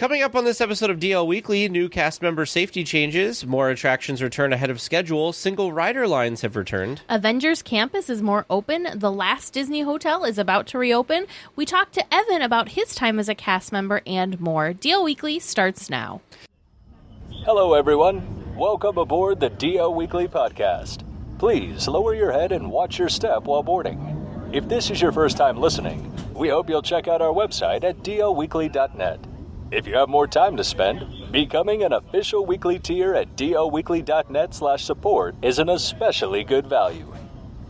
Coming up on this episode of DL Weekly, new cast member safety changes, more attractions return ahead of schedule, single rider lines have returned. Avengers Campus is more open, the last Disney hotel is about to reopen. We talked to Evan about his time as a cast member and more. DL Weekly starts now. Hello everyone, welcome aboard the DL Weekly podcast. Please lower your head and watch your step while boarding. If this is your first time listening, we hope you'll check out our website at dlweekly.net. If you have more time to spend, becoming an official weekly tier at dlweekly.net/support is an especially good value.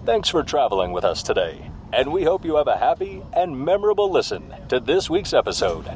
Thanks for traveling with us today, and we hope you have a happy and memorable listen to this week's episode.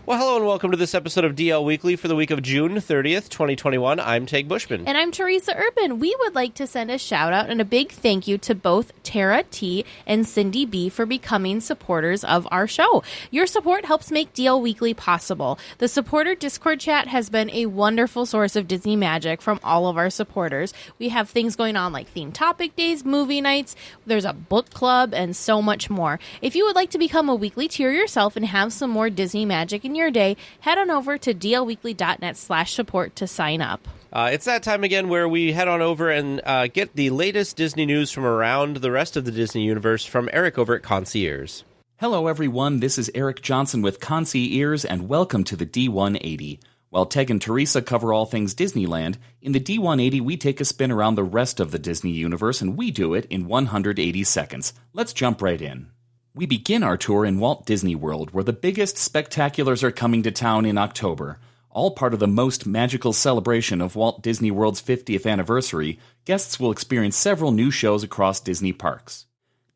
Well, hello and welcome to this episode of DL Weekly for the week of June 30th, 2021. I'm Teg Bushman. And I'm Teresa Urban. We would like to send a shout out and a big thank you to both Tara T. and Cindy B. for becoming supporters of our show. Your support helps make DL Weekly possible. The supporter Discord chat has been a wonderful source of Disney magic from all of our supporters. We have things going on like theme topic days, movie nights, there's a book club, and so much more. If you would like to become a weekly tier yourself and have some more Disney magic in your day, head on over to dlweekly.net/support to sign up. It's that time again where we head on over and get the latest Disney news from around the rest of the Disney universe from Eric over at Concierge. Hello everyone, this is Eric Johnson with Concierge and welcome to the D180. While Teg and Teresa cover all things Disneyland, in the D180 we take a spin around the rest of the Disney universe and we do it in 180 seconds. Let's jump right in. We begin our tour in Walt Disney World, where the biggest spectaculars are coming to town in October. All part of the most magical celebration of Walt Disney World's 50th anniversary, guests will experience several new shows across Disney parks.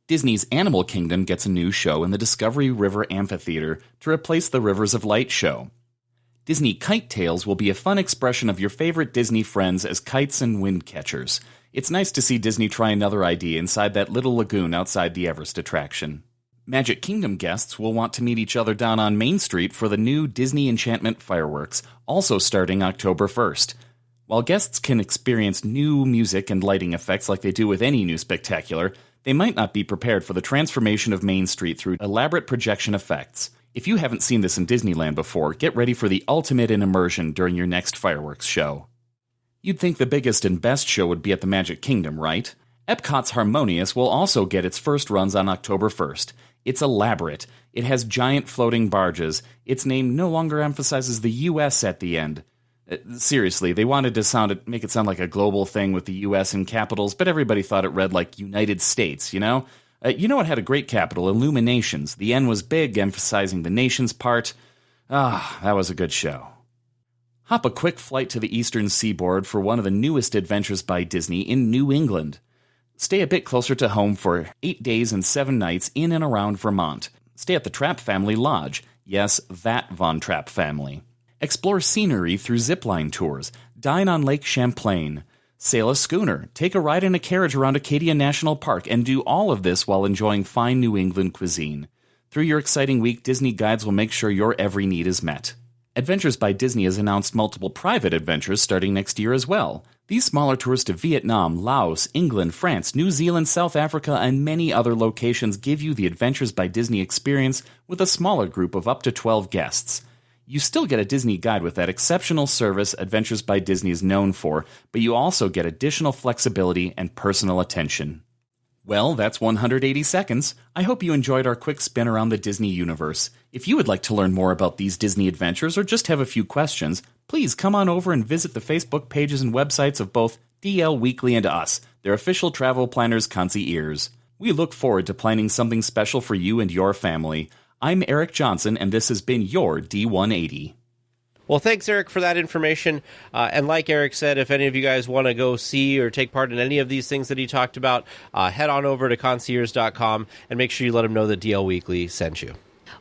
Disney's Animal Kingdom gets a new show in the Discovery River Amphitheater to replace the Rivers of Light show. Disney Kite Tales will be a fun expression of your favorite Disney friends as kites and wind catchers. It's nice to see Disney try another idea inside that little lagoon outside the Everest attraction. Magic Kingdom guests will want to meet each other down on Main Street for the new Disney Enchantment fireworks, also starting October 1st. While guests can experience new music and lighting effects like they do with any new spectacular, they might not be prepared for the transformation of Main Street through elaborate projection effects. If you haven't seen this in Disneyland before, get ready for the ultimate in immersion during your next fireworks show. You'd think the biggest and best show would be at the Magic Kingdom, right? Epcot's Harmonious will also get its first runs on October 1st. It's elaborate. It has giant floating barges. Its name no longer emphasizes the U.S. at the end. Seriously, they wanted to make it sound like a global thing with the U.S. in capitals, but everybody thought it read like United States, you know? You know what had a great capital? Illuminations. The N was big, emphasizing the nation's part. That was a good show. Hop a quick flight to the eastern seaboard for one of the newest adventures by Disney in New England. Stay a bit closer to home for 8 days and 7 nights in and around Vermont. Stay at the Trapp Family Lodge. Yes, that Von Trapp family. Explore scenery through zipline tours. Dine on Lake Champlain. Sail a schooner. Take a ride in a carriage around Acadia National Park. And do all of this while enjoying fine New England cuisine. Through your exciting week, Disney Guides will make sure your every need is met. Adventures by Disney has announced multiple private adventures starting next year as well. These smaller tours to Vietnam, Laos, England, France, New Zealand, South Africa, and many other locations give you the Adventures by Disney experience with a smaller group of up to 12 guests. You still get a Disney guide with that exceptional service Adventures by Disney is known for, but you also get additional flexibility and personal attention. Well, that's 180 seconds. I hope you enjoyed our quick spin around the Disney universe. If you would like to learn more about these Disney adventures or just have a few questions, please come on over and visit the Facebook pages and websites of both DL Weekly and us, their official travel planners concierge. We look forward to planning something special for you and your family. I'm Eric Johnson, and this has been your D180. Well, thanks, Eric, for that information. And like Eric said, if any of you guys want to go see or take part in any of these things that he talked about, head on over to concierge.com and make sure you let him know that DL Weekly sent you.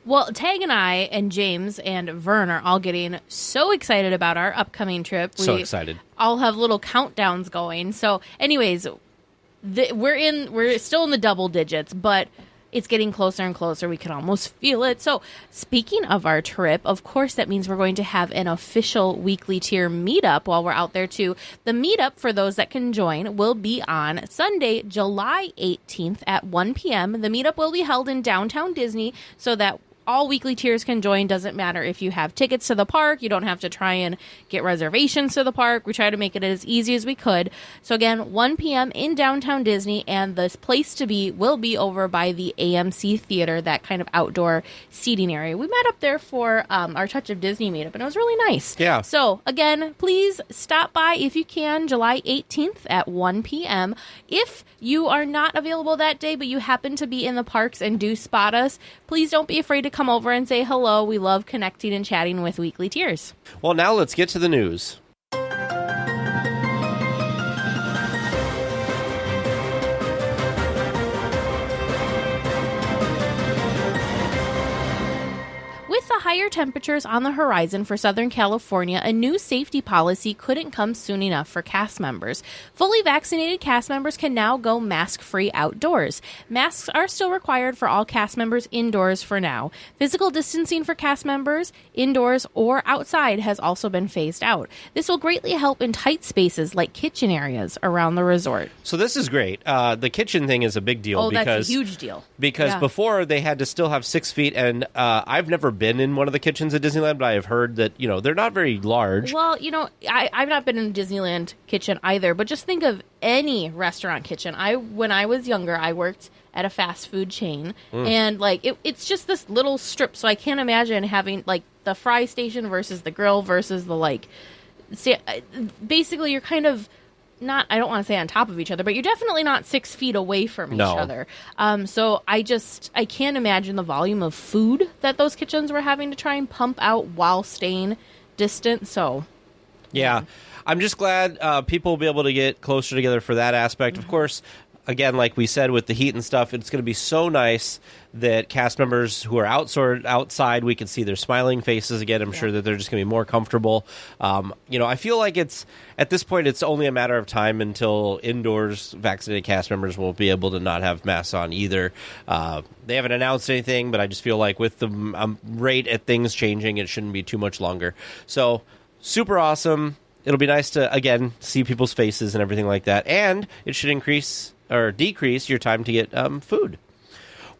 Well, Tag and I and James and Vern are all getting so excited about our upcoming trip. So excited. All have little countdowns going. So anyways, we're still in the double digits, but it's getting closer and closer. We can almost feel it. So speaking of our trip, of course, that means we're going to have an official weekly tier meetup while we're out there too. The meetup, for those that can join, will be on Sunday, July 18th at 1 p.m. The meetup will be held in downtown Disney so that all weekly tiers can join. Doesn't matter if you have tickets to the park. You don't have to try and get reservations to the park. We try to make it as easy as we could. So again, 1 p.m. in downtown Disney, and the place to be will be over by the AMC Theater, that kind of outdoor seating area. We met up there for our Touch of Disney meetup, and it was really nice. Yeah. So again, please stop by if you can, July 18th at 1 p.m. If you are not available that day, but you happen to be in the parks and do spot us, please don't be afraid to come over and say hello. We love connecting and chatting with weekly tiers. Well, now let's get to the news. With the higher temperatures on the horizon for Southern California, a new safety policy couldn't come soon enough for cast members. Fully vaccinated cast members can now go mask-free outdoors. Masks are still required for all cast members indoors for now. Physical distancing for cast members indoors or outside has also been phased out. This will greatly help in tight spaces like kitchen areas around the resort. So this is great. The kitchen thing is a big deal. That's a huge deal. Because before they had to still have 6 feet, and I've never been in one of the kitchens at Disneyland, but I have heard that, they're not very large. Well, I've not been in a Disneyland kitchen either, but just think of any restaurant kitchen. When I was younger, I worked at a fast food chain, and it's just this little strip, so I can't imagine having the fry station versus the grill versus the basically you're kind of not, I don't want to say on top of each other, but you're definitely not 6 feet away from each other. So I can't imagine the volume of food that those kitchens were having to try and pump out while staying distant. So, yeah. I'm just glad people will be able to get closer together for that aspect. Of course, again, like we said, with the heat and stuff, it's going to be so nice that cast members who are outside, we can see their smiling faces again. I'm sure that they're just going to be more comfortable. I feel like at this point, it's only a matter of time until indoors vaccinated cast members will be able to not have masks on either. They haven't announced anything, but I just feel like with the rate at things changing, it shouldn't be too much longer. So super awesome. It'll be nice to, again, see people's faces and everything like that. And it should increase or decrease your time to get food.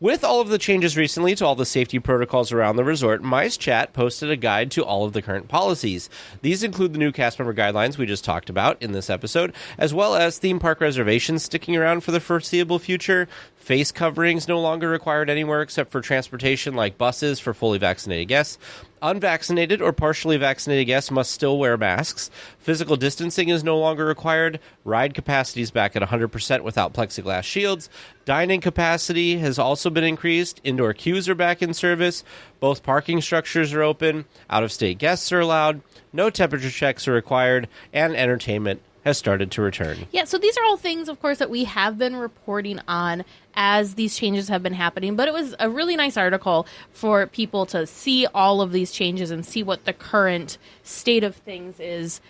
With all of the changes recently to all the safety protocols around the resort, Mice Chat posted a guide to all of the current policies. These include the new cast member guidelines we just talked about in this episode, as well as theme park reservations sticking around for the foreseeable future, face coverings no longer required anywhere except for transportation like buses for fully vaccinated guests, unvaccinated or partially vaccinated guests must still wear masks, physical distancing is no longer required, ride capacity is back at 100% without plexiglass shields, dining capacity has also been increased, indoor queues are back in service, both parking structures are open, out-of-state guests are allowed, no temperature checks are required, and entertainment has started to return. Yeah, so these are all things, of course, that we have been reporting on as these changes have been happening. But it was a really nice article for people to see all of these changes and see what the current state of things is,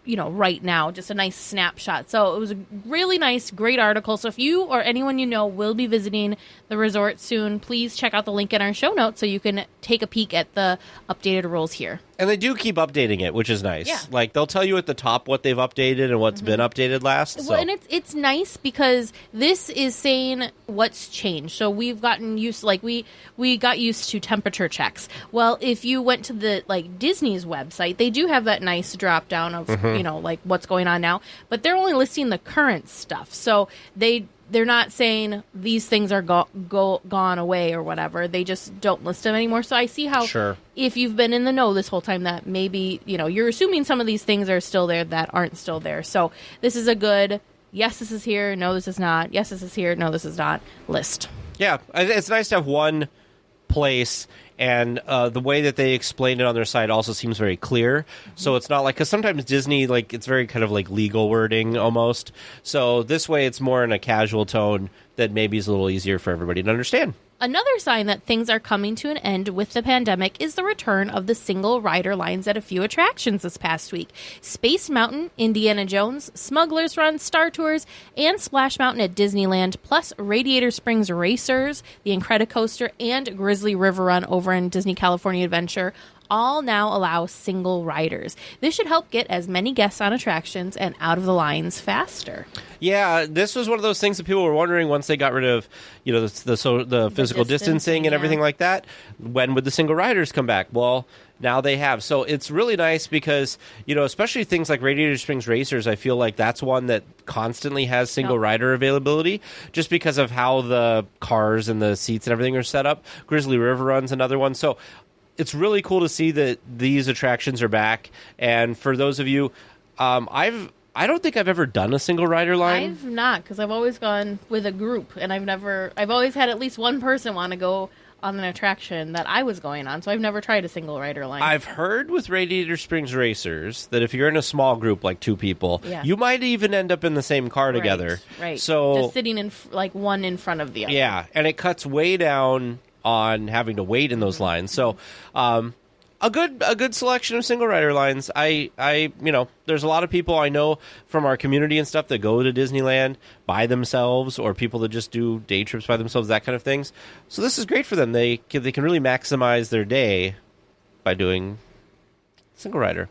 right now. Just a nice snapshot. So it was a really nice, great article. So if you or anyone you know will be visiting the resort soon, please check out the link in our show notes so you can take a peek at the updated rules here. And they do keep updating it, which is nice. Yeah. They'll tell you at the top what they've updated and what's been updated last. Well, and it's nice because this is saying what's changed. So we've gotten used, we got used to temperature checks. Well, if you went to the Disney's website, they do have that nice drop down of what's going on now, but they're only listing the current stuff. So they're not saying these things are gone away or whatever. They just don't list them anymore. So I see how if you've been in the know this whole time that maybe, you're assuming some of these things are still there that aren't still there. So this is a good, yes, this is here. No, this is not. Yes, this is here. No, this is not list. Yeah. It's nice to have one place, and the way that they explained it on their site also seems very clear. So it's not because sometimes Disney, it's very kind of legal wording almost. So this way it's more in a casual tone that maybe is a little easier for everybody to understand. Another sign that things are coming to an end with the pandemic is the return of the single rider lines at a few attractions this past week. Space Mountain, Indiana Jones, Smuggler's Run, Star Tours, and Splash Mountain at Disneyland, plus Radiator Springs Racers, the Incredicoaster, and Grizzly River Run over in Disney California Adventure all now allow single riders. This should help get as many guests on attractions and out of the lines faster. Yeah, this was one of those things that people were wondering once they got rid of, the physical distancing and everything like that. When would the single riders come back? Well, now they have. So it's really nice because, especially things like Radiator Springs Racers, I feel like that's one that constantly has single rider availability just because of how the cars and the seats and everything are set up. Grizzly River Run's another one. So it's really cool to see that these attractions are back. And for those of you, I don't think I've ever done a single rider line. I've not, because I've always gone with a group, and I've always had at least one person want to go on an attraction that I was going on, so I've never tried a single rider line. I've heard with Radiator Springs Racers that if you're in a small group, like 2 people, you might even end up in the same car together. Right. So just sitting in one in front of the other. Yeah, and it cuts way down on having to wait in those lines. So, a good selection of single rider lines. There's a lot of people I know from our community and stuff that go to Disneyland by themselves, or people that just do day trips by themselves, that kind of things. So this is great for them. They can really maximize their day by doing single rider.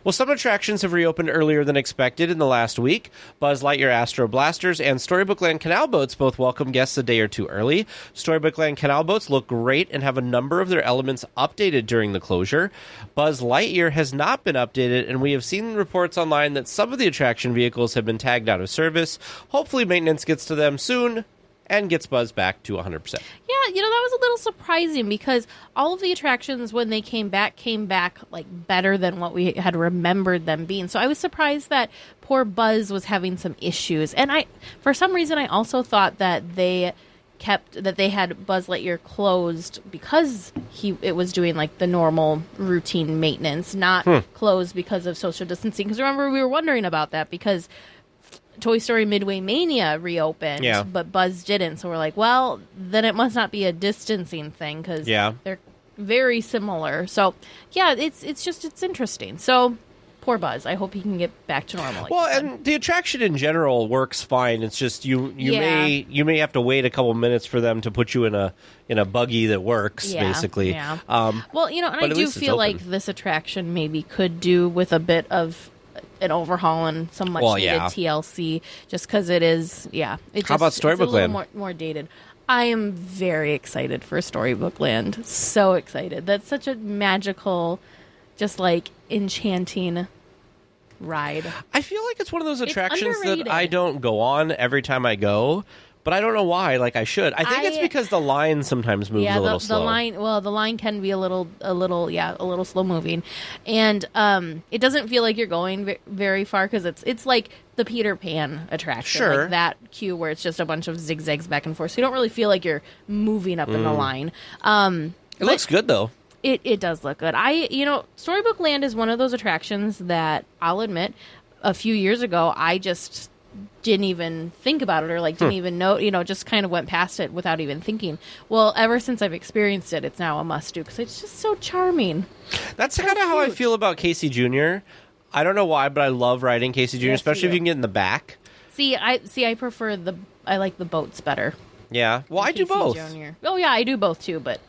Well, some attractions have reopened earlier than expected in the last week. Buzz Lightyear Astro Blasters and Storybook Land Canal Boats both welcome guests a day or two early. Storybook Land Canal Boats look great and have a number of their elements updated during the closure. Buzz Lightyear has not been updated, and we have seen reports online that some of the attraction vehicles have been tagged out of service. Hopefully maintenance gets to them soon and gets Buzz back to 100%. Yeah, that was a little surprising because all of the attractions, when they came back like better than what we had remembered them being. So I was surprised that poor Buzz was having some issues. And for some reason, I also thought that they had Buzz Lightyear closed because it was doing like the normal routine maintenance, not closed because of social distancing. Because remember, we were wondering about that because Toy Story Midway Mania reopened, but Buzz didn't. So we're like, well, then it must not be a distancing thing because they're very similar. So, yeah, it's interesting. So, poor Buzz. I hope he can get back to normal. Well, and the attraction in general works fine. It's just you may have to wait a couple minutes for them to put you in a buggy that works, basically. Yeah. And I do feel like this attraction maybe could do with a bit of an overhaul and some much needed TLC, just because it is, How about Storybook Land? More dated. I am very excited for Storybook Land. So excited. That's such a magical, just like enchanting ride. I feel like it's one of those attractions that I don't go on every time I go. But I don't know why. Like I should. I think it's because the line sometimes moves a little slow. The line can be a little slow moving, and it doesn't feel like you're going very far because it's like the Peter Pan attraction, like that queue where it's just a bunch of zigzags back and forth. So you don't really feel like you're moving up in the line. It looks good though. It does look good. Storybook Land is one of those attractions that I'll admit, a few years ago, I just didn't even think about it or didn't even know, just kind of went past it without even thinking. Well, ever since I've experienced it, it's now a must do because it's just so charming. That's kind of how I feel about Casey Jr. I don't know why, but I love riding Casey Jr., especially if you can get in the back. I prefer I like the boats better. Yeah. Well, I do both. Jr. Oh yeah, I do both too, but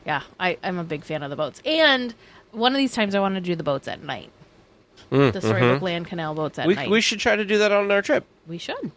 yeah, I'm a big fan of the boats. And one of these times I want to do the boats at night. The Storybook Land Canal boats at night. We should try to do that on our trip. We should.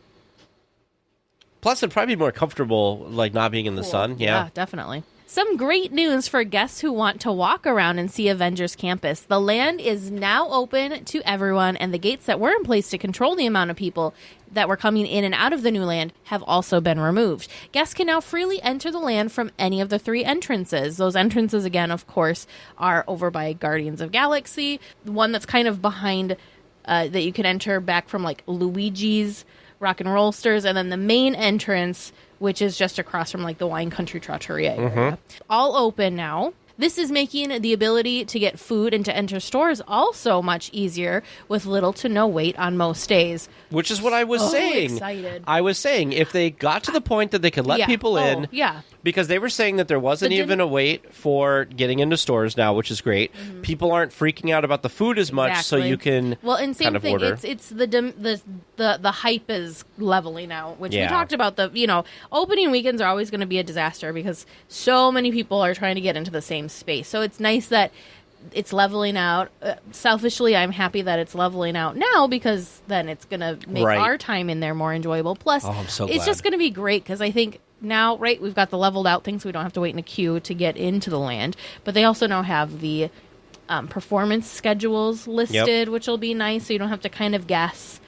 Plus, it'd probably be more comfortable, not being in the sun. Yeah, definitely. Some great news for guests who want to walk around and see Avengers Campus. The land is now open to everyone, and the gates that were in place to control the amount of people that were coming in and out of the new land have also been removed. Guests can now freely enter the land from any of the 3 entrances. Those entrances, again, of course, are over by Guardians of Galaxy. The one that's kind of behind that you can enter back from Luigi's Rock and Rollsters, and then the main entrance, which is just across from the Wine Country Trattoria area. All open now. This is making the ability to get food and to enter stores also much easier with little to no wait on most days. Which is what I was saying. Excited. I was saying if they got to the point that they could let people in. Because they were saying that there wasn't even a wait for getting into stores now, which is great. People aren't freaking out about the food as much, so you can and same kind of thing. order. It's the hype is leveling out, which we talked about. Opening weekends are always going to be a disaster because so many people are trying to get into the same space. So it's nice that it's leveling out. Selfishly, I'm happy that it's leveling out now because then it's going to make our time in there more enjoyable. Plus, I'm so it's glad. just going to be great because I think now, we've got the leveled out thing, so we don't have to wait in a queue to get into the land. But they also now have the performance schedules listed, which will be nice, so you don't have to kind of guess.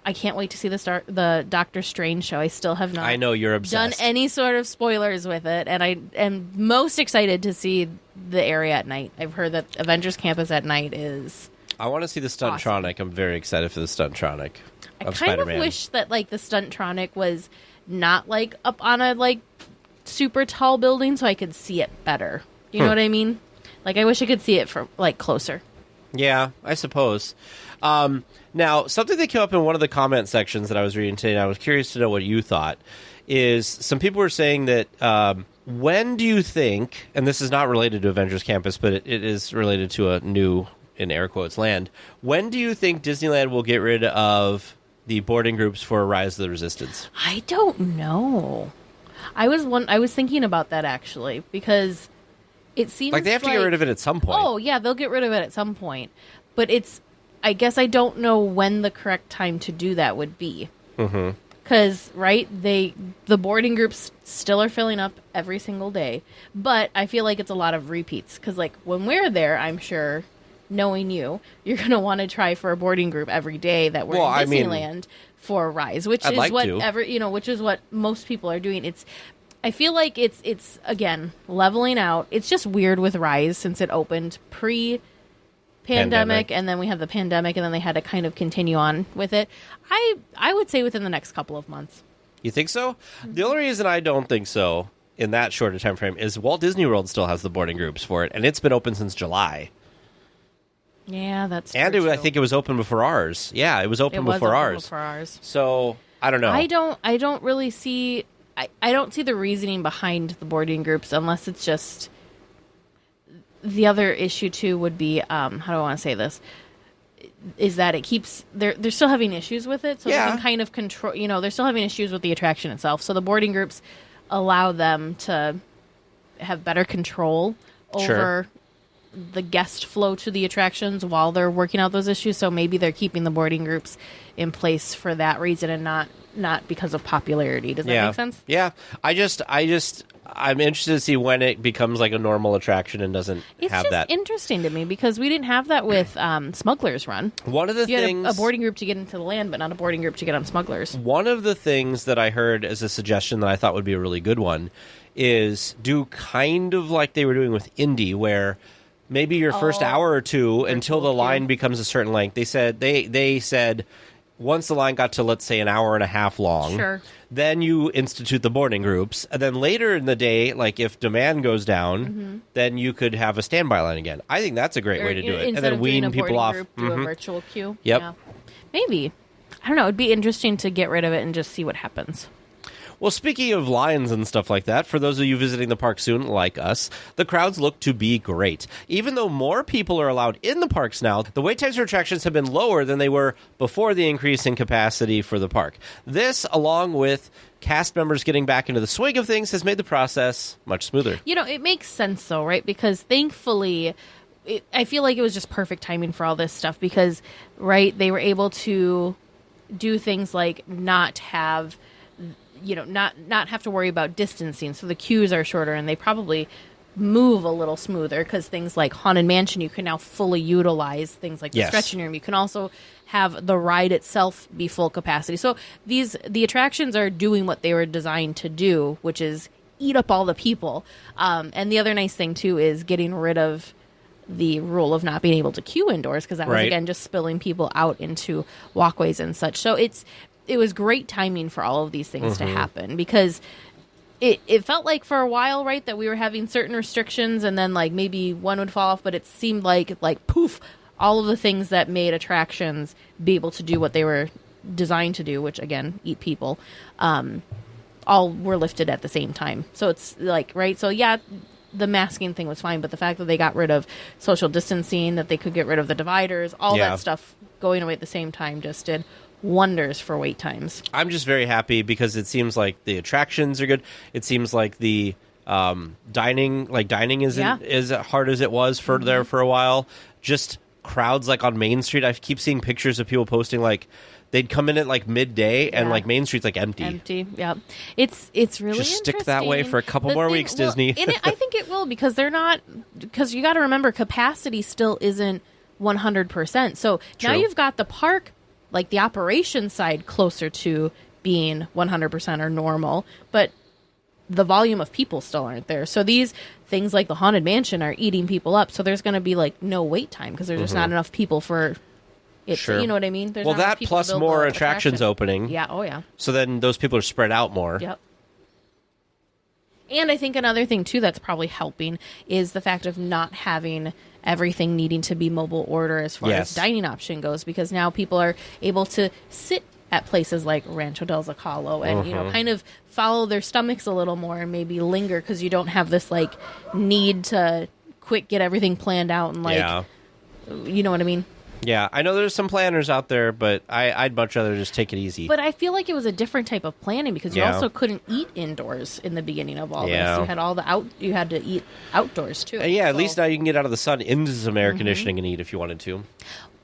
I can't wait to see the Doctor Strange show. I still have not I know you're obsessed. done any sort of spoilers with it, and I am most excited to see the area at night. I've heard that Avengers Campus at night is I want to see the Stuntronic. Awesome. I'm very excited for the Stuntronic I of kind Spider-Man. of wish that like the Stuntronic was not like up on a like super tall building so I could see it better. You know what I mean? Like I wish I could see it from like closer. Yeah, I suppose. Now, something that came up in one of the comment sections that I was reading today, and I was curious to know what you thought, is some people were saying that when do you think, and this is not related to Avengers Campus, but it is related to a new, in air quotes, land, when do you think Disneyland will get rid of the boarding groups for Rise of the Resistance? I don't know. I was thinking about that actually because it seems Like they have to get rid of it at some point. Oh yeah, they'll get rid of it at some point. But I guess I don't know when the correct time to do that would be. Mm-hmm. Because the boarding groups still are filling up every single day, but I feel like it's a lot of repeats. Because like when we're there, I'm sure, knowing you're gonna want to try for a boarding group every day that we're in Disneyland for Rise, which is which is what most people are doing. I feel like it's again leveling out. It's just weird with Rise since it opened pre-pandemic, and then we have the pandemic, and then they had to kind of continue on with it. I would say within the next couple of months. You think so? The only reason I don't think so in that short a time frame is Walt Disney World still has the boarding groups for it, and it's been open since July. Yeah, that's and true. I think it was open before ours. Yeah, it was open before ours. So I don't know. I don't really see. I don't see the reasoning behind the boarding groups unless it's just. The other issue too would be how do I want to say this? Is that it keeps they're still having issues with it, so they can kind of control. They're still having issues with the attraction itself. So the boarding groups allow them to have better control over the guest flow to the attractions while they're working out those issues. So maybe they're keeping the boarding groups in place for that reason and not because of popularity. Does that make sense? Yeah. I'm interested to see when it becomes like a normal attraction and doesn't have that. It's just interesting to me because we didn't have that with Smuggler's Run. One of the things, had a boarding group to get into the land, but not a boarding group to get on Smuggler's. One of the things that I heard as a suggestion that I thought would be a really good one is do kind of like they were doing with Indy, where maybe your first hour or two until the line becomes a certain length. They said once the line got to, let's say, an hour and a half long, then you institute the boarding groups. And then later in the day, like if demand goes down, then you could have a standby line again. I think that's a great way to do it. And then wean people off. Group, do a virtual queue. Yep. Yeah. Maybe. I don't know. It'd be interesting to get rid of it and just see what happens. Well, speaking of lines and stuff like that, for those of you visiting the park soon, like us, the crowds look to be great. Even though more people are allowed in the parks now, the wait times for attractions have been lower than they were before the increase in capacity for the park. This, along with cast members getting back into the swing of things, has made the process much smoother. It makes sense, though, right? Because thankfully, I feel like it was just perfect timing for all this stuff because, they were able to do things like not have... not have to worry about distancing, so the queues are shorter and they probably move a little smoother because things like Haunted Mansion, you can now fully utilize things like the stretching room. You can also have the ride itself be full capacity. So the attractions are doing what they were designed to do, which is eat up all the people. And the other nice thing too is getting rid of the rule of not being able to queue indoors because that was again just spilling people out into walkways and such. So it was great timing for all of these things to happen because it felt like for a while, that we were having certain restrictions and then like maybe one would fall off, but it seemed like poof, all of the things that made attractions be able to do what they were designed to do, which again, eat people, all were lifted at the same time. So it's so the masking thing was fine, but the fact that they got rid of social distancing, that they could get rid of the dividers, all that stuff going away at the same time just did wonders for wait times. I'm just very happy because it seems like the attractions are good. It seems like the Dining isn't as hard as it was for there for a while. Just crowds like on Main Street. I keep seeing pictures of people posting like they'd come in at like midday and like Main Street's like empty. Yeah. It's really just stick that way for a couple more weeks, Disney. I think it will, because because you got to remember, capacity still isn't 100%. So now you've got the park, like the operation side, closer to being 100% or normal, but the volume of people still aren't there. So these things like the Haunted Mansion are eating people up. So there's going to be like no wait time because there's just not enough people for it. Sure. You know what I mean? There's well, not enough that people plus to build more the attractions attraction. opening. Yeah. Oh, yeah. So then those people are spread out more. Yep. And I think another thing, too, that's probably helping is the fact of not having everything needing to be mobile order as far as dining option goes, because now people are able to sit at places like Rancho del Zocalo and, you know, kind of follow their stomachs a little more and maybe linger, because you don't have this, like, need to quick get everything planned out and, like, you know what I mean? Yeah, I know there's some planners out there, but I'd much rather just take it easy. But I feel like it was a different type of planning, because you also couldn't eat indoors in the beginning of all this. You had all you had to eat outdoors too. At least now you can get out of the sun into some air conditioning and eat if you wanted to.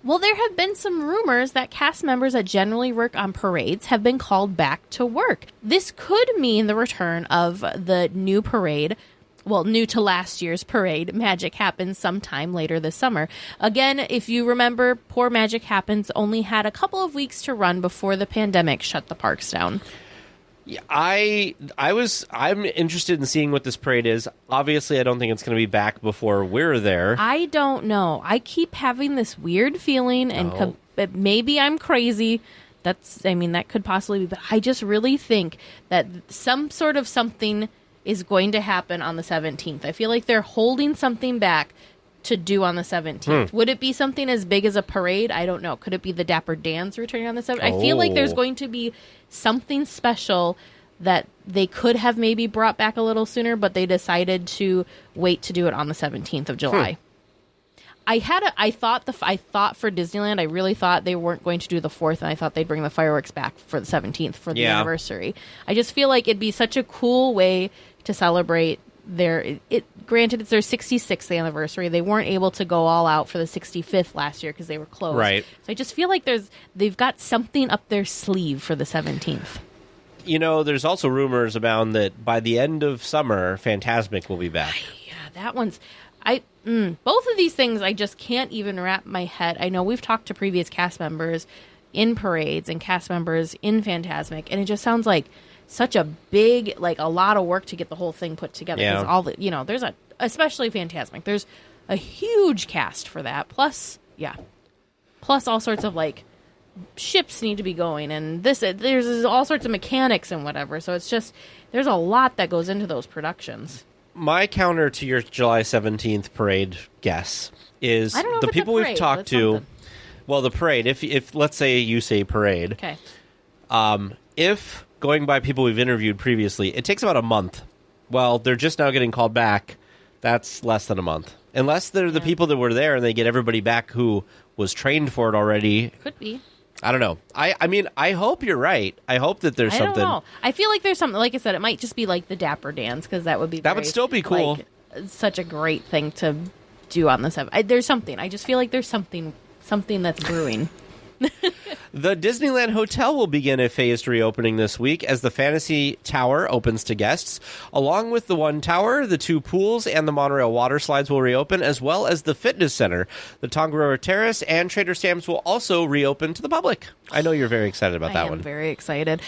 Well, there have been some rumors that cast members that generally work on parades have been called back to work. This could mean the return of the new parade. Well, new to last year's parade, Magic Happens sometime later this summer. Again, if you remember, poor Magic Happens only had a couple of weeks to run before the pandemic shut the parks down. Yeah, I'm interested in seeing what this parade is. Obviously, I don't think it's going to be back before we're there. I don't know. I keep having this weird feeling, and maybe I'm crazy. That could possibly be, but I just really think that some sort of something is going to happen on the 17th. I feel like they're holding something back to do on the 17th. Would it be something as big as a parade? I don't know. Could it be the Dapper Dans returning on the 17th? I feel like there's going to be something special that they could have maybe brought back a little sooner, but they decided to wait to do it on the 17th of July. I thought for Disneyland, I really thought they weren't going to do the 4th, and I thought they'd bring the fireworks back for the 17th for the anniversary. I just feel like it'd be such a cool way to celebrate granted, it's their 66th anniversary. They weren't able to go all out for the 65th last year because they were closed. Right. So I just feel like they've got something up their sleeve for the 17th. You know, there's also rumors abound that by the end of summer, Fantasmic will be back. Yeah, that one's... both of these things, I just can't even wrap my head. I know we've talked to previous cast members in parades and cast members in Fantasmic, and it just sounds like such a big, like, a lot of work to get the whole thing put together. Yeah. There's especially Fantasmic, there's a huge cast for that. Plus all sorts of, like, ships need to be going, and there's all sorts of mechanics and whatever. So it's just, there's a lot that goes into those productions. My counter to your July 17th parade guess is the people we've talked to. Well, the parade, if let's say you say parade. Okay. If going by people we've interviewed previously, it takes about a month. Well, they're just now getting called back. That's less than a month. Unless they're the people that were there and they get everybody back who was trained for it already. Could be. I don't know. I mean, I hope you're right. I hope that there's something. I don't know. I feel like there's something. Like I said, it might just be like the Dapper Dans, because that would be would still be cool. Like, such a great thing to do on the 7th. There's something. I just feel like there's something that's brewing. The Disneyland Hotel will begin a phased reopening this week as the Fantasy Tower opens to guests. Along with the One Tower, the 2 pools and the monorail water slides will reopen, as well as the Fitness Center. The Tongaroa Terrace and Trader Sam's will also reopen to the public. I know you're very excited about that one. I am very excited.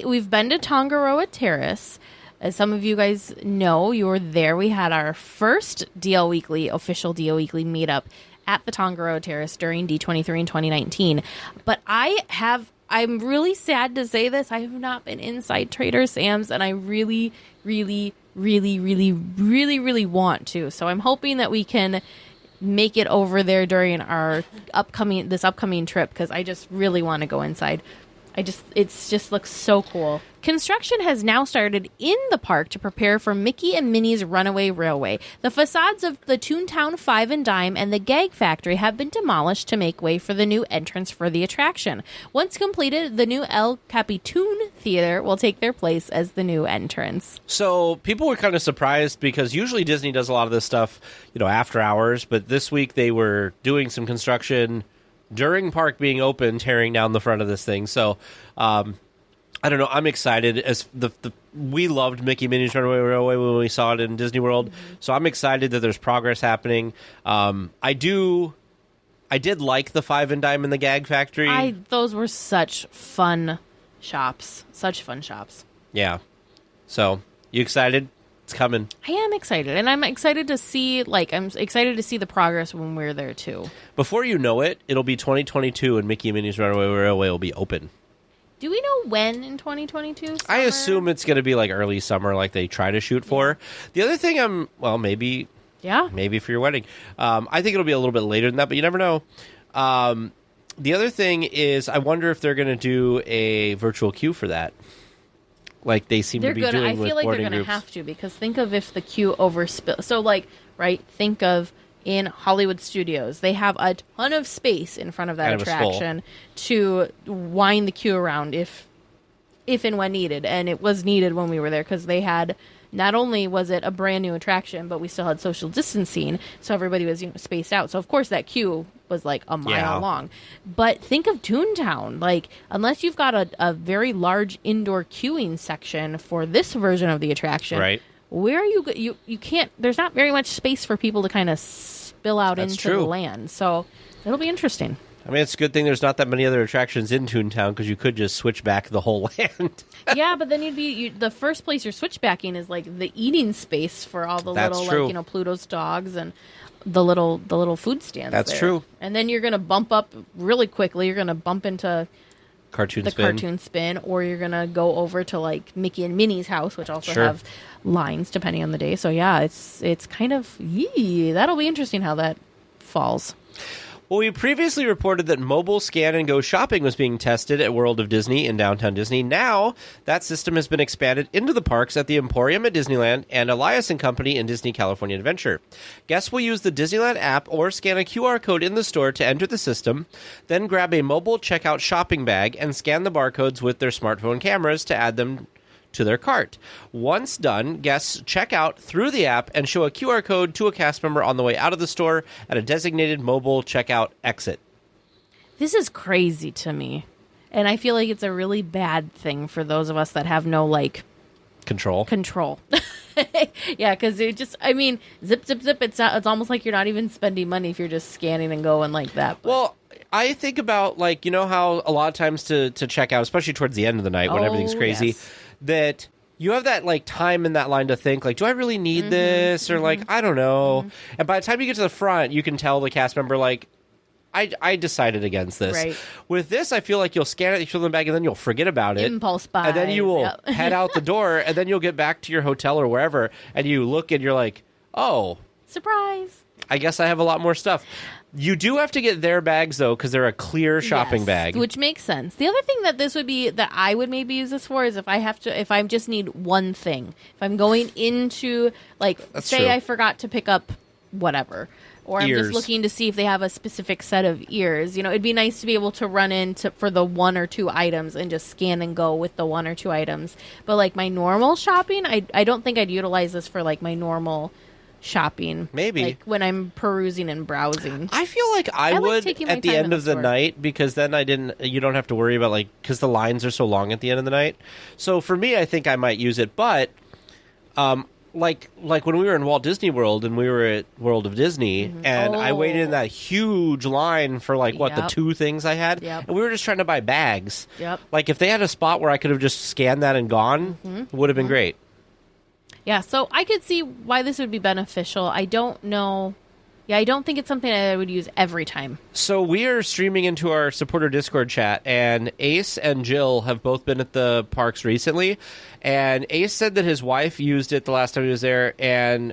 We've been to Tongaroa Terrace. As some of you guys know, you were there. We had our first official DL Weekly meetup at the Tongaroa Terrace during D23 in 2019. But I'm really sad to say this, I have not been inside Trader Sam's, and I really, really, really, really, really, really want to. So I'm hoping that we can make it over there during our upcoming trip, because I just really want to go inside. It just looks so cool. Construction has now started in the park to prepare for Mickey and Minnie's Runaway Railway. The facades of the Toontown Five and Dime and the Gag Factory have been demolished to make way for the new entrance for the attraction. Once completed, the new El Capitan Theater will take their place as the new entrance. So people were kind of surprised because usually Disney does a lot of this stuff, after hours, but this week they were doing some construction during park being open, tearing down the front of this thing. So, I don't know. I'm excited. As we loved Mickey Minnie's Runaway Railway when we saw it in Disney World. Mm-hmm. So I'm excited that there's progress happening. I did like the Five and Dime and the Gag Factory. Those were such fun shops. Yeah. So you excited? It's coming. I am excited, and I'm excited to see the progress when we're there too. Before you know it, it'll be 2022, and Mickey and Minnie's Runaway Railway will be open. Do we know when in 2022? I assume it's going to be like early summer, like they try to shoot for. The other thing, maybe for your wedding. I think it'll be a little bit later than that, but you never know. The other thing is, I wonder if they're going to do a virtual queue for that. Like they seem to be doing with boarding groups. I feel like they're going to have to, because think of if the queue overspills. So think of in Hollywood Studios, they have a ton of space in front of that attraction to wind the queue around if and when needed. And it was needed when we were there because they had, not only was it a brand new attraction, but we still had social distancing, so everybody was spaced out. So of course that queue was like a mile long. But think of Toontown. Unless you've got a very large indoor queuing section for this version of the attraction, right? Where are you can't. There's not very much space for people to kind of spill out into the land. So it'll be interesting. I mean, it's a good thing there's not that many other attractions in Toontown because you could just switch back the whole land. Yeah, but then the first place you're switchbacking is like the eating space for all the little Pluto's dogs and the little food stands. That's there. true. And then you're going to bump up really quickly. You're going to bump into Cartoon Spin, or you're going to go over to like Mickey and Minnie's house, which also have lines depending on the day. So yeah, it's kind of that'll be interesting how that falls. Well, we previously reported that mobile scan and go shopping was being tested at World of Disney in downtown Disney. Now, that system has been expanded into the parks at the Emporium at Disneyland and Elias & Company in Disney California Adventure. Guests will use the Disneyland app or scan a QR code in the store to enter the system, then grab a mobile checkout shopping bag and scan the barcodes with their smartphone cameras to add them to their cart. Once done, guests check out through the app and show a QR code to a cast member on the way out of the store at a designated mobile checkout exit. This is crazy to me. And I feel like it's a really bad thing for those of us that have no, Control. Yeah, because it just, zip, zip, zip. It's almost like you're not even spending money if you're just scanning and going like that. But. Well, I think about, how a lot of times to check out, especially towards the end of the night when everything's crazy, yes, that you have that time in that line to think do I really need this, or I don't know, and by the time you get to the front you can tell the cast member I decided against this. Right. With this, I feel like you'll scan it, you throw them back, and then you'll forget about it. Impulse buy. And then you will head out the door, and then you'll get back to your hotel or wherever, and you look and you're like, oh, surprise, I guess I have a lot more stuff. You do have to get their bags, though, because they're a clear shopping bag. Which makes sense. The other thing that I would maybe use this for is if I just need one thing. If I'm going into, That's say true. I forgot to pick up whatever. Or I'm just looking to see if they have a specific set of ears. It'd be nice to be able to run in for the one or two items and just scan and go with the one or two items. But, my normal shopping, I don't think I'd utilize this for, my normal shopping. Maybe. When I'm perusing and browsing. I feel like I would at the end of the night, because then you don't have to worry about because the lines are so long at the end of the night. So for me, I think I might use it. But like when we were in Walt Disney World and we were at World of Disney, and I waited in that huge line for the two things I had, and we were just trying to buy bags. Yep. If they had a spot where I could have just scanned that and gone, it would have been great. Yeah, so I could see why this would be beneficial. I don't know Yeah, I don't think it's something I would use every time. So we are streaming into our supporter Discord chat, and Ace and Jill have both been at the parks recently. And Ace said that his wife used it the last time he was there, and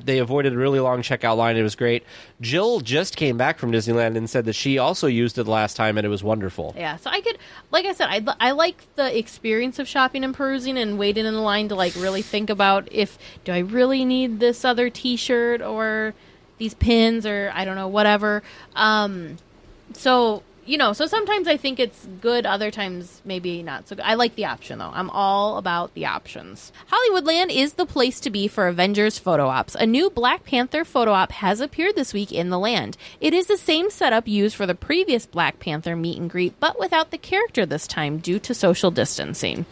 they avoided a really long checkout line. It was great. Jill just came back from Disneyland and said that she also used it the last time, and it was wonderful. Yeah, so I could, like I said, I like the experience of shopping and perusing and waiting in the line to like really think about do I really need this other T-shirt or these pins or I don't know, whatever. So sometimes I think it's good, other times maybe not so good. I like the option, though. I'm all about the options. Hollywoodland is the place to be for Avengers photo ops. A new Black Panther photo op has appeared this week in the land. It is the same setup used for the previous Black Panther meet and greet, but without the character this time due to social distancing.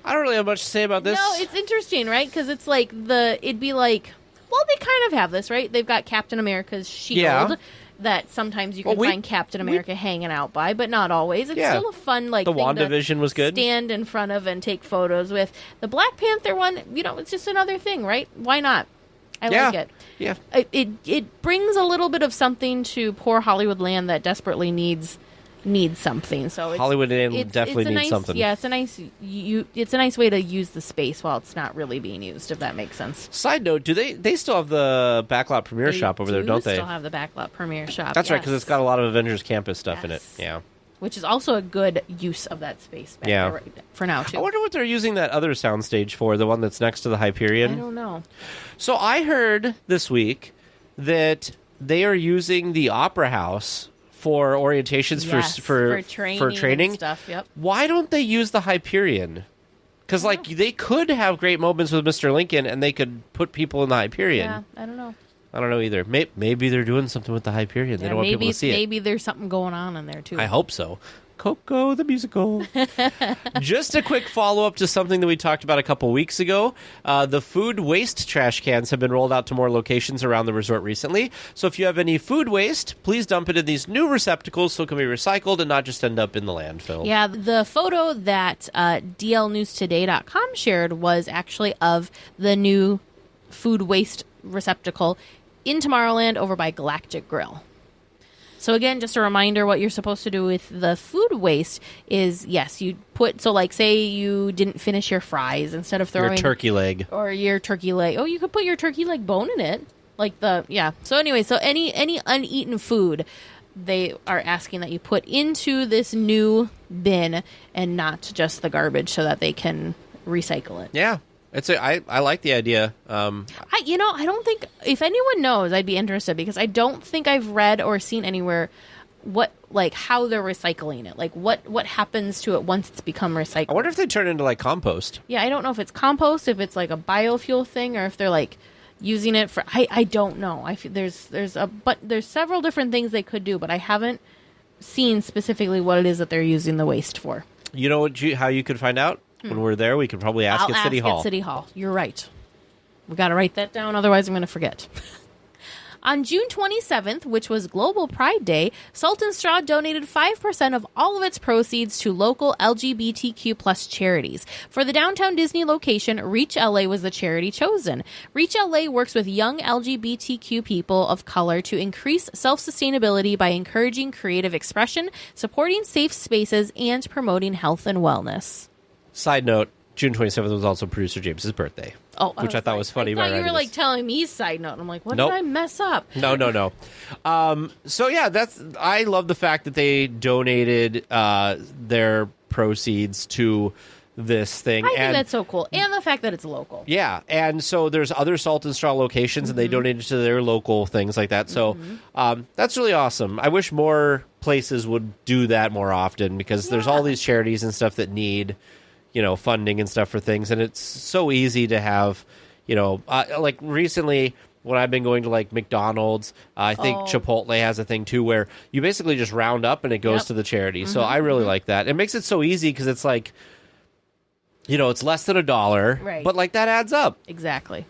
I don't really have much to say about this. No, it's interesting, right? Because it's like it'd be like, well, they kind of have this, right? They've got Captain America's shield that sometimes you can find Captain America hanging out by, but not always. It's still a fun, like, the thing WandaVision was good. Stand in front of and take photos with. The Black Panther one, it's just another thing, right? Why not? I like it. Yeah. It brings a little bit of something to poor Hollywoodland that desperately needs something. So Hollywoodland definitely needs something. Yeah, it's a nice way to use the space while it's not really being used, if that makes sense. Side note, do they still have the Backlot Premiere Shop over there, don't they? They still have the Backlot Premiere Shop. That's right, because it's got a lot of Avengers Campus stuff in it. Yeah. Which is also a good use of that space back there right for now, too. I wonder what they're using that other soundstage for, the one that's next to the Hyperion. I don't know. So I heard this week that they are using the Opera House for orientations for training and stuff. Yep. Why don't they use the Hyperion? Because they could have great moments with Mr. Lincoln, and they could put people in the Hyperion. Yeah, I don't know. I don't know either. Maybe they're doing something with the Hyperion. They don't want people to see it. Maybe there's something going on in there too. I hope so. Coco the musical. Just a quick follow-up to something that we talked about a couple weeks ago. The food waste trash cans have been rolled out to more locations around the resort recently. So if you have any food waste, please dump it in these new receptacles so it can be recycled and not just end up in the landfill. Yeah, the photo that DLNewsToday.com shared was actually of the new food waste receptacle in Tomorrowland over by Galactic Grill. So again, just a reminder, what you're supposed to do with the food waste is, yes, you put, so like say you didn't finish your fries, instead of throwing... Your turkey leg. Or your turkey leg. Oh, you could put your turkey leg bone in it. So anyway, so any uneaten food, they are asking that you put into this new bin and not just the garbage so that they can recycle it. Yeah. I like the idea. I don't think, if anyone knows, I'd be interested, because I don't think I've read or seen anywhere how they're recycling it. Like what happens to it once it's become recycled. I wonder if they turn it into like compost. Yeah, I don't know if it's compost, if it's like a biofuel thing, or if they're like using it for. I don't know. I feel there's several different things they could do, but I haven't seen specifically what it is that they're using the waste for. You know how you could find out? When we're there, we could probably ask at City Hall. At City Hall. You're right. We got to write that down, otherwise I'm going to forget. On June 27th, which was Global Pride Day, Salt and Straw donated 5% of all of its proceeds to local LGBTQ+ charities. For the downtown Disney location, Reach LA was the charity chosen. Reach LA works with young LGBTQ people of color to increase self-sustainability by encouraging creative expression, supporting safe spaces, and promoting health and wellness. Side note, June 27th was also producer James's birthday, which I thought was funny. I thought you were telling me side note. I'm like, what Nope. did I mess up? No. So yeah, I love the fact that they donated their proceeds to this thing. I think that's so cool. And the fact that it's local. Yeah, and so there's other Salt and Straw locations, and they donated to their local things like that. So that's really awesome. I wish more places would do that more often, because there's all these charities and stuff that need funding and stuff for things, and it's so easy to have, like recently when I've been going to like McDonald's, I think Chipotle has a thing too where you basically just round up and it goes to the charity. So I really like that. It makes it so easy because it's like, it's less than $1, right? But like that adds up. Exactly.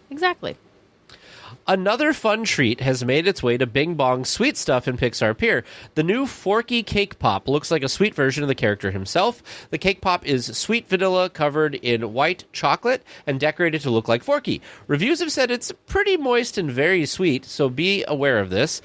Another fun treat has made its way to Bing Bong's Sweet Stuff in Pixar Pier. The new Forky Cake Pop looks like a sweet version of the character himself. The cake pop is sweet vanilla covered in white chocolate and decorated to look like Forky. Reviews have said it's pretty moist and very sweet, so be aware of this.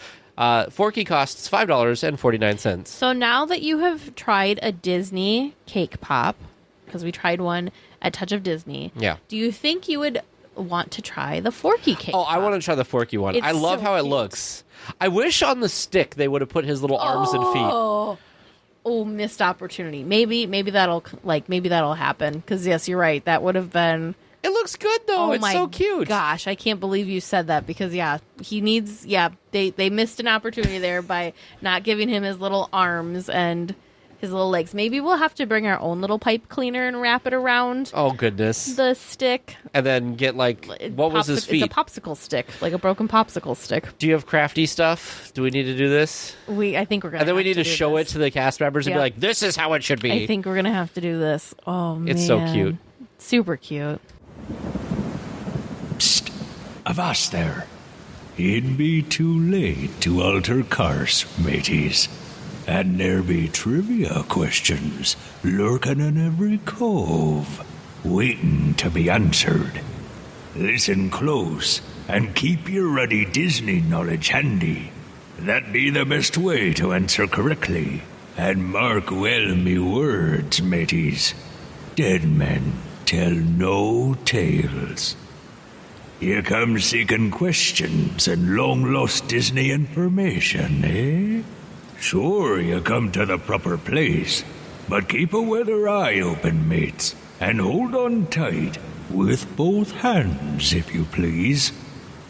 Forky costs $5.49. So now that you have tried a Disney cake pop, because we tried one at Touch of Disney, do you think you would want to try the Forky cake pop? I want to try the Forky one. I love how it looks. I wish on the stick they would have put his little arms and feet. Oh, missed opportunity. Maybe that'll happen. Because yes, you're right. That would have been. It looks good though. It's so cute. Gosh, I can't believe you said that because he needs. They missed an opportunity there by not giving him his little arms and his little legs. Maybe we'll have to bring our own little pipe cleaner and wrap it around. Oh goodness! The stick, and then get what was his feet? It's a popsicle stick, like a broken popsicle stick. Do you have crafty stuff? Do we need to do this? I think we're gonna. And then we need to show it to the cast members and be like, "This is how it should be." I think we're gonna have to do this. Oh man, it's so cute, super cute. Psst, avast there. It'd be too late to alter course, mateys. And there be trivia questions lurking in every cove, waiting to be answered. Listen close and keep your ready Disney knowledge handy. That be the best way to answer correctly. And mark well me words, mateys. Dead men tell no tales. You come seeking questions and long-lost Disney information, eh? Sure, you come to the proper place, but keep a weather eye open, mates, and hold on tight with both hands, if you please.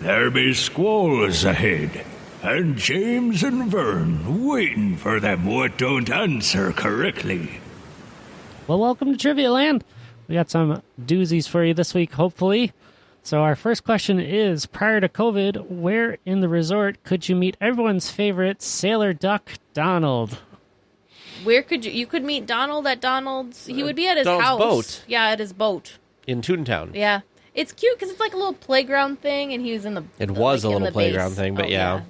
There be squalls ahead, and James and Vern waiting for them what don't answer correctly. Well, welcome to Trivia Land. We got some doozies for you this week, hopefully. So our first question is, prior to COVID, where in the resort could you meet everyone's favorite sailor duck, Donald? Where could you could meet Donald at Donald's? He would be at his Donald's house. boat. Yeah, at his boat. In Toontown. Yeah. It's cute because it's like a little playground thing, and he was in the... It was a little playground base. thing, but yeah.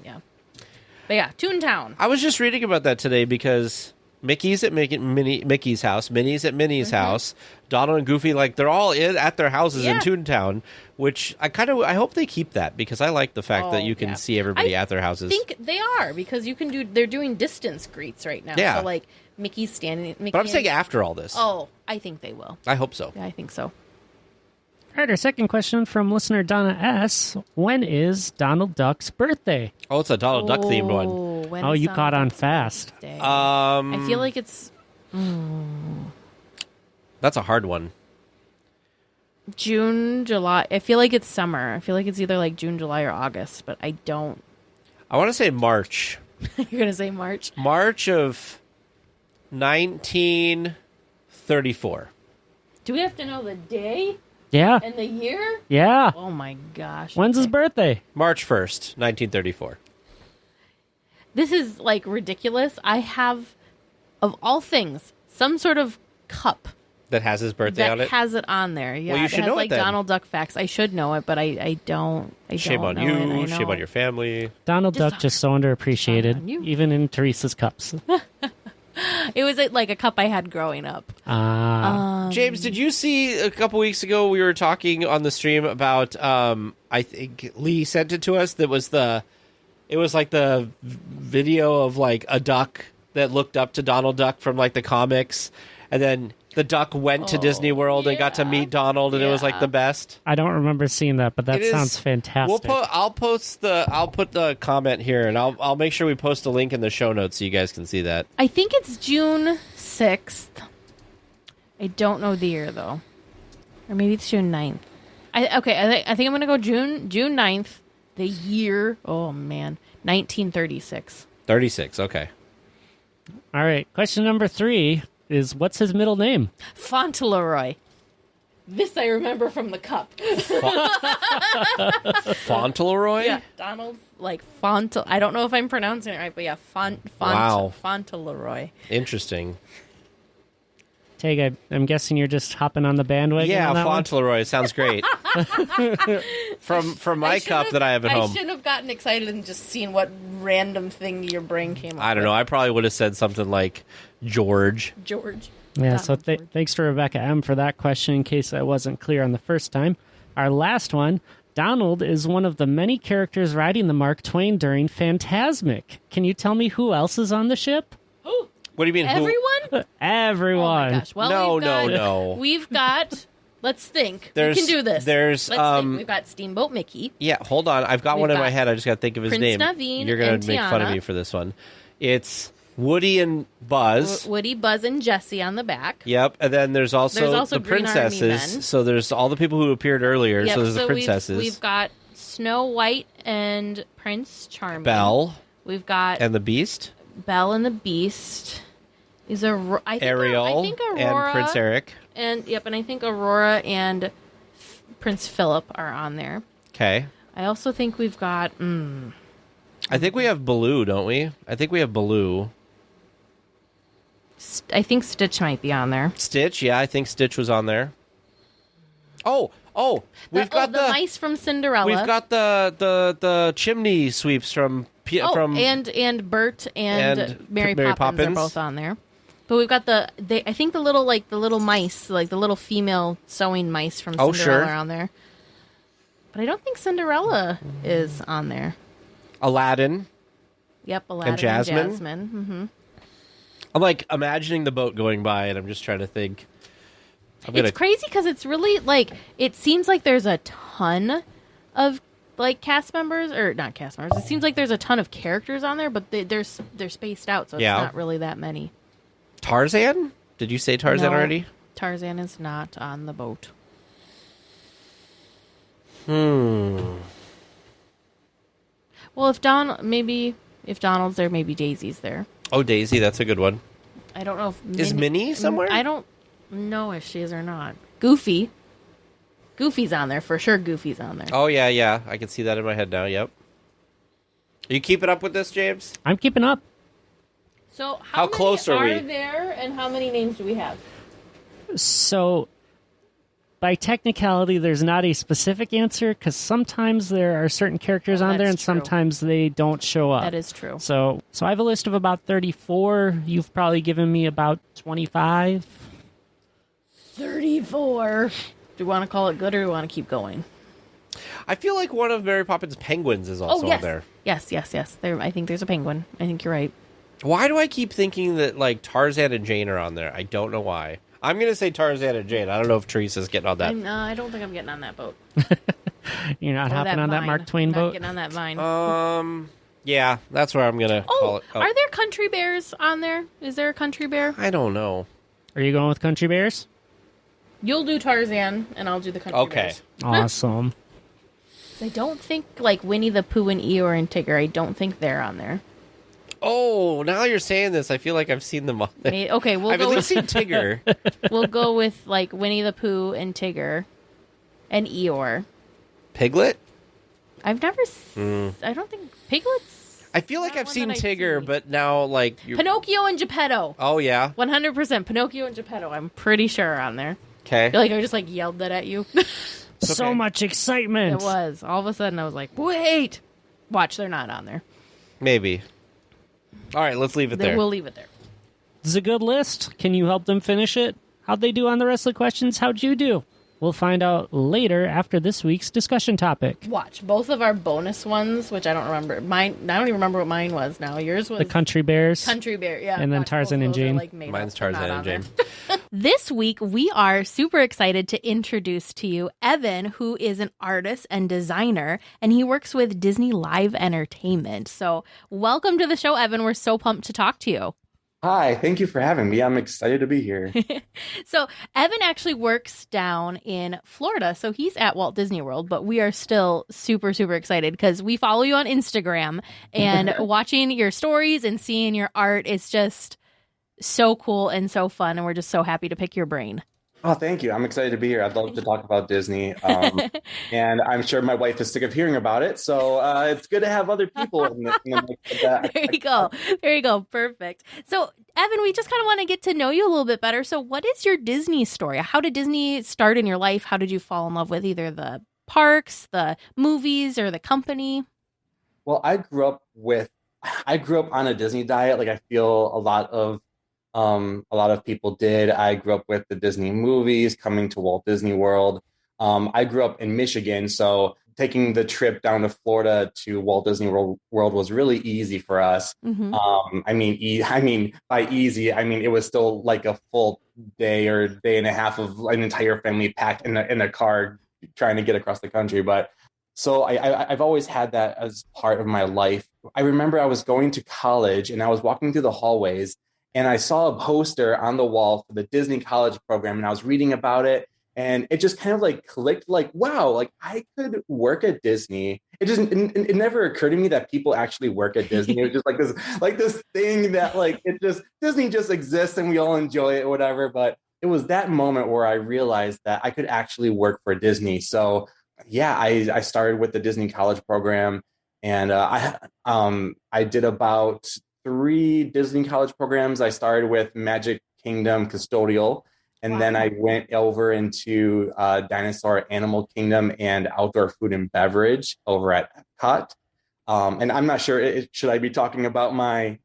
But yeah, Toontown. I was just reading about that today because Mickey's at Mickey's house, Minnie's at Minnie's house, Donald and Goofy, they're all at their houses in Toontown, which I hope they keep that because I like the fact that you can see everybody at their houses. I think they are because they're doing distance greets right now. Yeah. So Mickey's standing. But I'm saying after all this. Oh, I think they will. I hope so. Yeah, I think so. All right, our second question from listener Donna S. When is Donald Duck's birthday? Oh, it's a Donald Duck themed one. Oh, you caught on fast. I feel like it's That's a hard one. June, July. I feel like it's summer. I feel like it's either June, July, or August, but I don't. I want to say March. You're going to say March? March of 1934. Do we have to know the day? Yeah. And the year? Yeah. Oh my gosh. When's his birthday? March 1st, 1934. This is ridiculous. I have, of all things, some sort of cup That has his birthday on that it? has it on there. Yeah, Well, you should it has know it then. Donald Duck facts. I should know it, but I don't. Shame on know you. it. I know. Shame on your family. Donald Just Duck just so underappreciated, on you. even in Teresa's cups. It was like a cup I had growing up. James, did you see a couple weeks ago we were talking on the stream about I think Lee sent it to us it was the video of a duck that looked up to Donald Duck from the comics, and then the duck went to Disney World and got to meet Donald, and it was the best. I don't remember seeing that, but that sounds fantastic. I'll put the comment here, and I'll make sure we post a link in the show notes so you guys can see that. I think it's June 6th. I don't know the year though, or maybe it's June 9th. I think I'm gonna go June 9th. The year, oh man, 1936. 36, okay. All right, question number 3 is, what's his middle name? Fauntleroy. This I remember from the cup. Fauntleroy? Yeah, Donald, Font. I don't know if I'm pronouncing it right, but yeah, Wow. Fauntleroy. Interesting. Teg, I'm guessing you're just hopping on the bandwagon. Yeah, on that one? Fauntleroy sounds great. from my cup that I have at home. I shouldn't have gotten excited and just seen what random thing your brain came up I don't know. with. I probably would have said something like George. George. Yeah, so George. thanks to Rebecca M. for that question, in case I wasn't clear on the first time. Our last one, Donald is one of the many characters riding the Mark Twain during Phantasmic. Can you tell me who else is on the ship? What do you mean? Everyone? Everyone. Oh my gosh. Well, No. We've got. Let's think. There's- we can do this. there's, Let's think. We've got Steamboat Mickey. Yeah, hold on. I've got We've one in got my head. I just got to think of his Prince name. Naveen You're gonna and make fun of Tiana. me for this one. It's Woody and Buzz. Woody, Buzz, and Jesse on the back. Yep, and then there's also the Green Army princesses. Men. So there's all the people who appeared earlier. Yep, so there's the so princesses. We've got Snow White and Prince Charming. Belle We've got and the Beast. Belle and the Beast. Is Ariel Ariel I think Aurora and Prince Eric. and I think Aurora and Prince Philip are on there. Okay. I also think we've got. I think we have Baloo, don't we? I think we have Baloo. I think Stitch might be on there. Stitch, yeah, I think Stitch was on there. Oh, we've got the mice from Cinderella. We've got the chimney sweeps from and Bert and Mary Mary Poppins are both on there. But we've got I think the little mice, like the little female sewing mice from Cinderella sure. are on there. But I don't think Cinderella is on there. Aladdin. Yep, Aladdin And Jasmine? Mm-hmm. I'm like imagining the boat going by, and I'm just trying to think. It's crazy because it's really like it seems like there's a ton of like cast members or not cast members. It seems like there's a ton of characters on there, but they're spaced out, so it's not really that many. Tarzan? Did you say Tarzan No, already? Tarzan is not on the boat. Hmm. Well, if Donald's there, maybe Daisy's there. Oh, Daisy, that's a good one. I don't know if Is Minnie somewhere? I don't know if she is or not. Goofy's on there for sure. Goofy's on there. Oh, yeah. I can see that in my head now, yep. Are you keeping up with this, James? I'm keeping up. So How close are we? Are there, and how many names do we have? So, by technicality, there's not a specific answer because sometimes there are certain characters on there and that's true. sometimes they don't show up. That is true. So I have a list of about 34. You've probably given me about 25. 34. Do you want to call it good or do you want to keep going? I feel like one of Mary Poppins' penguins is also yes. on there. Yes. There, I think there's a penguin. I think you're right. Why do I keep thinking that like Tarzan and Jane are on there? I don't know why. I'm going to say Tarzan and Jane. I don't know if Teresa's getting on that. I don't think I'm getting on that boat. You're not Or hopping on that vine. Mark Twain Not boat? getting on that vine. Yeah, that's where I'm going to call it. Are there country bears on there? Is there a country bear? I don't know. Are you going with Country Bears? You'll do Tarzan, and I'll do the country Okay. bears. Awesome. I don't think, like, Winnie the Pooh and Eeyore and Tigger, I don't think they're on there. Oh, now you're saying this, I feel like I've seen them on there. Okay, we'll I've go at with least seen Tigger. we'll go with like Winnie the Pooh and Tigger and Eeyore. Piglet? I've never. I don't think Piglet's. I feel like Not I've one seen that I've Tigger, seen. but now like Pinocchio and Geppetto. Oh yeah. 100% Pinocchio and Geppetto. I'm pretty sure are on there. Okay. I feel like I just like yelled that at you. So much excitement. It was. All of a sudden, I was like, "Wait, watch! They're not on there." Maybe. All right, let's leave it there. We'll leave it there. This is a good list. Can you help them finish it? How'd they do on the rest of the questions? How'd you do? We'll find out later after this week's discussion topic. Watch both of our bonus ones, which I don't remember. Mine, I don't even remember what mine was now. Yours was The Country Bears. Country Bear, yeah. And then watch, Tarzan both of and those are, Jane. like, made Mine's up, Tarzan not and on Jane. there. This week, we are super excited to introduce to you Evan, who is an artist and designer, and he works with Disney Live Entertainment. So welcome to the show, Evan. We're so pumped to talk to you. Hi, thank you for having me. I'm excited to be here. So Evan actually works down in Florida, so he's at Walt Disney World, but we are still super, super excited because we follow you on Instagram, and watching your stories and seeing your art is just so cool and so fun, and we're just so happy to pick your brain. Oh, thank you. I'm excited to be here. I'd love to talk about Disney. And I'm sure my wife is sick of hearing about it. So it's good to have other people in the mix of that. There you go. There you go. Perfect. So, Evan, we just kind of want to get to know you a little bit better. So, what is your Disney story? How did Disney start in your life? How did you fall in love with either the parks, the movies, or the company? Well, I grew up on a Disney diet. Like I feel a lot of people did. I grew up with the Disney movies, coming to Walt Disney World. I grew up in Michigan, so taking the trip down to Florida to Walt Disney World was really easy for us. Mm-hmm. I mean, by easy, I mean it was still like a full day or day and a half of an entire family packed in a car trying to get across the country. But so I've always had that as part of my life. I remember I was going to college and I was walking through the hallways and I saw a poster on the wall for the Disney College program, and I was reading about it, and it just kind of like clicked, like, wow, like I could work at Disney. It never occurred to me that people actually work at Disney. It was just like this thing that like it just Disney just exists and we all enjoy it or whatever. But it was that moment where I realized that I could actually work for Disney. So yeah, I started with the Disney College program, and I did about 3 Disney College programs. I started with Magic Kingdom Custodial, and then I went over into Dinosaur Animal Kingdom and Outdoor Food and Beverage over at Epcot. And I'm not sure, should I be talking about my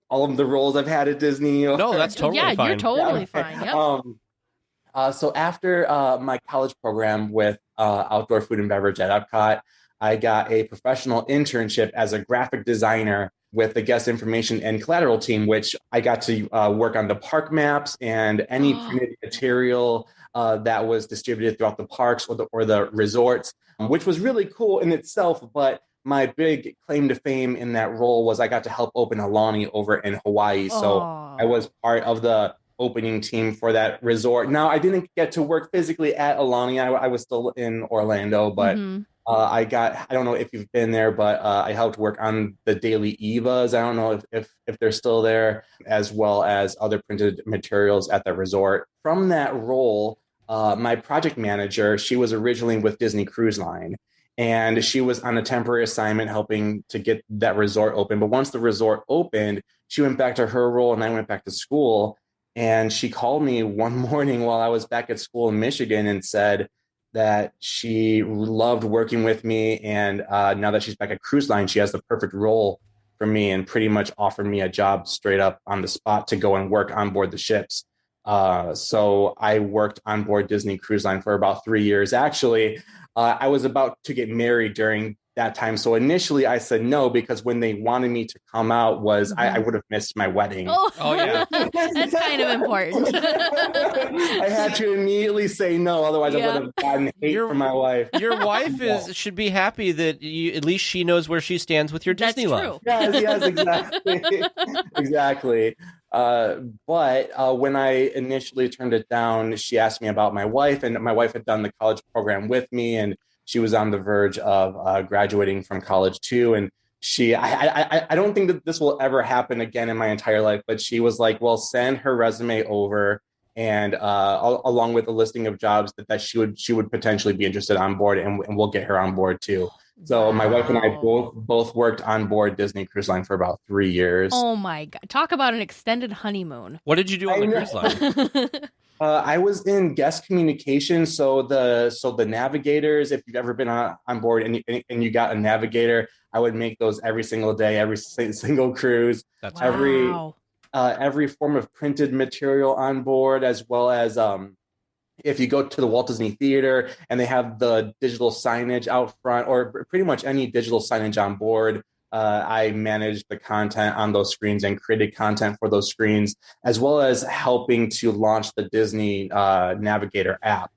all of the roles I've had at Disney? No, that's totally fine. Yeah, you're totally fine. Yep. So after my college program with Outdoor Food and Beverage at Epcot, I got a professional internship as a graphic designer with the guest information and collateral team, which I got to work on the park maps and any printed material that was distributed throughout the parks or the resorts, which was really cool in itself. But my big claim to fame in that role was I got to help open Aulani over in Hawaii. So I was part of the opening team for that resort. Now, I didn't get to work physically at Aulani. I was still in Orlando, but I don't know if you've been there, but I helped work on the daily Evas. I don't know if they're still there, as well as other printed materials at the resort. From that role, my project manager, she was originally with Disney Cruise Line, and she was on a temporary assignment helping to get that resort open. But once the resort opened, she went back to her role and I went back to school. And she called me one morning while I was back at school in Michigan and said that she loved working with me. And now that she's back at Cruise Line, she has the perfect role for me and pretty much offered me a job straight up on the spot to go and work on board the ships. So I worked on board Disney Cruise Line for about 3 years. Actually, I was about to get married during that time. So initially I said no, because when they wanted me to come out was I would have missed my wedding. Oh yeah. That's kind of important. I had to immediately say no. Otherwise I would have gotten hate from my wife. Your wife should be happy that at least she knows where she stands with your Disney love. Yes, exactly. Exactly. But when I initially turned it down, she asked me about my wife, and my wife had done the college program with me, and she was on the verge of graduating from college too. And I don't think that this will ever happen again in my entire life, but she was like, well, send her resume over, and along with a listing of jobs that she would potentially be interested on board, and we'll get her on board too. So my wife and I both worked on board Disney Cruise Line for about 3 years. Oh my God. Talk about an extended honeymoon. What did you do on the cruise line? I was in guest communication. So the navigators, if you've ever been on board and you got a navigator, I would make those every single day, every single cruise. That's every form of printed material on board, as well as if you go to the Walt Disney Theater and they have the digital signage out front, or pretty much any digital signage on board, I managed the content on those screens and created content for those screens, as well as helping to launch the Disney Navigator app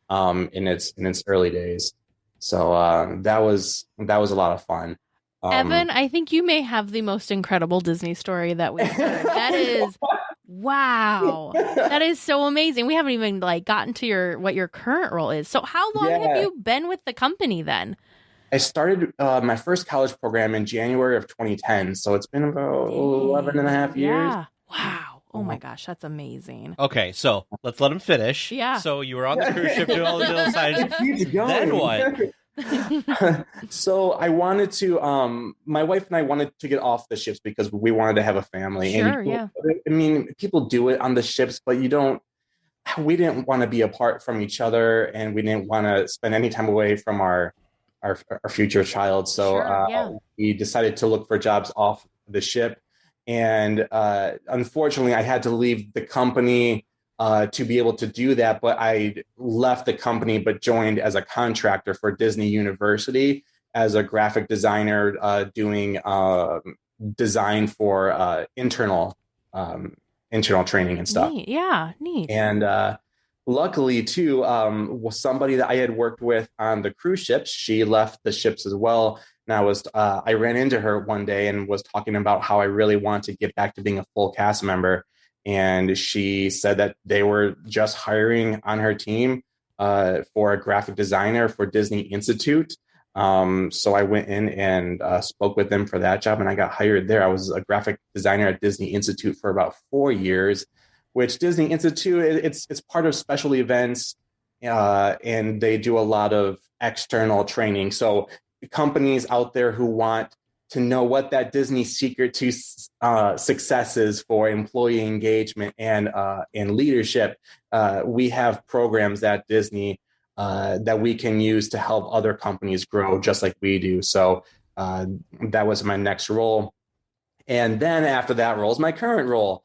in its early days. So that was a lot of fun. Evan, I think you may have the most incredible Disney story that we've heard. That is, wow. That is so amazing. We haven't even gotten to what your current role is. So how long have you been with the company then? I started my first college program in January of 2010. So it's been about 11 and a half years. Yeah. Wow. Oh my gosh, that's amazing. Okay, so let's let him finish. Yeah. So you were on the cruise ship doing all the digital signage. Keeps going. Then what? So I wanted to, my wife and I wanted to get off the ships because we wanted to have a family. Sure, and yeah. I mean, people do it on the ships, but we didn't want to be apart from each other, and we didn't want to spend any time away from our future child. So Sure, yeah. we decided to look for jobs off the ship. And unfortunately, I had to leave the company to be able to do that. But I left the company, but joined as a contractor for Disney University as a graphic designer, doing design for internal training and stuff. Neat. Yeah, neat. And luckily, too, was somebody that I had worked with on the cruise ships. She left the ships as well. And I ran into her one day and was talking about how I really want to get back to being a full cast member. And she said that they were just hiring on her team for a graphic designer for Disney Institute. So I went in and spoke with them for that job, and I got hired there. I was a graphic designer at Disney Institute for about 4 years, which Disney Institute, it's part of special events, and they do a lot of external training. So companies out there who want to know what that Disney secret to success is for employee engagement and leadership, we have programs at Disney that we can use to help other companies grow just like we do. So that was my next role. And then after that role is my current role.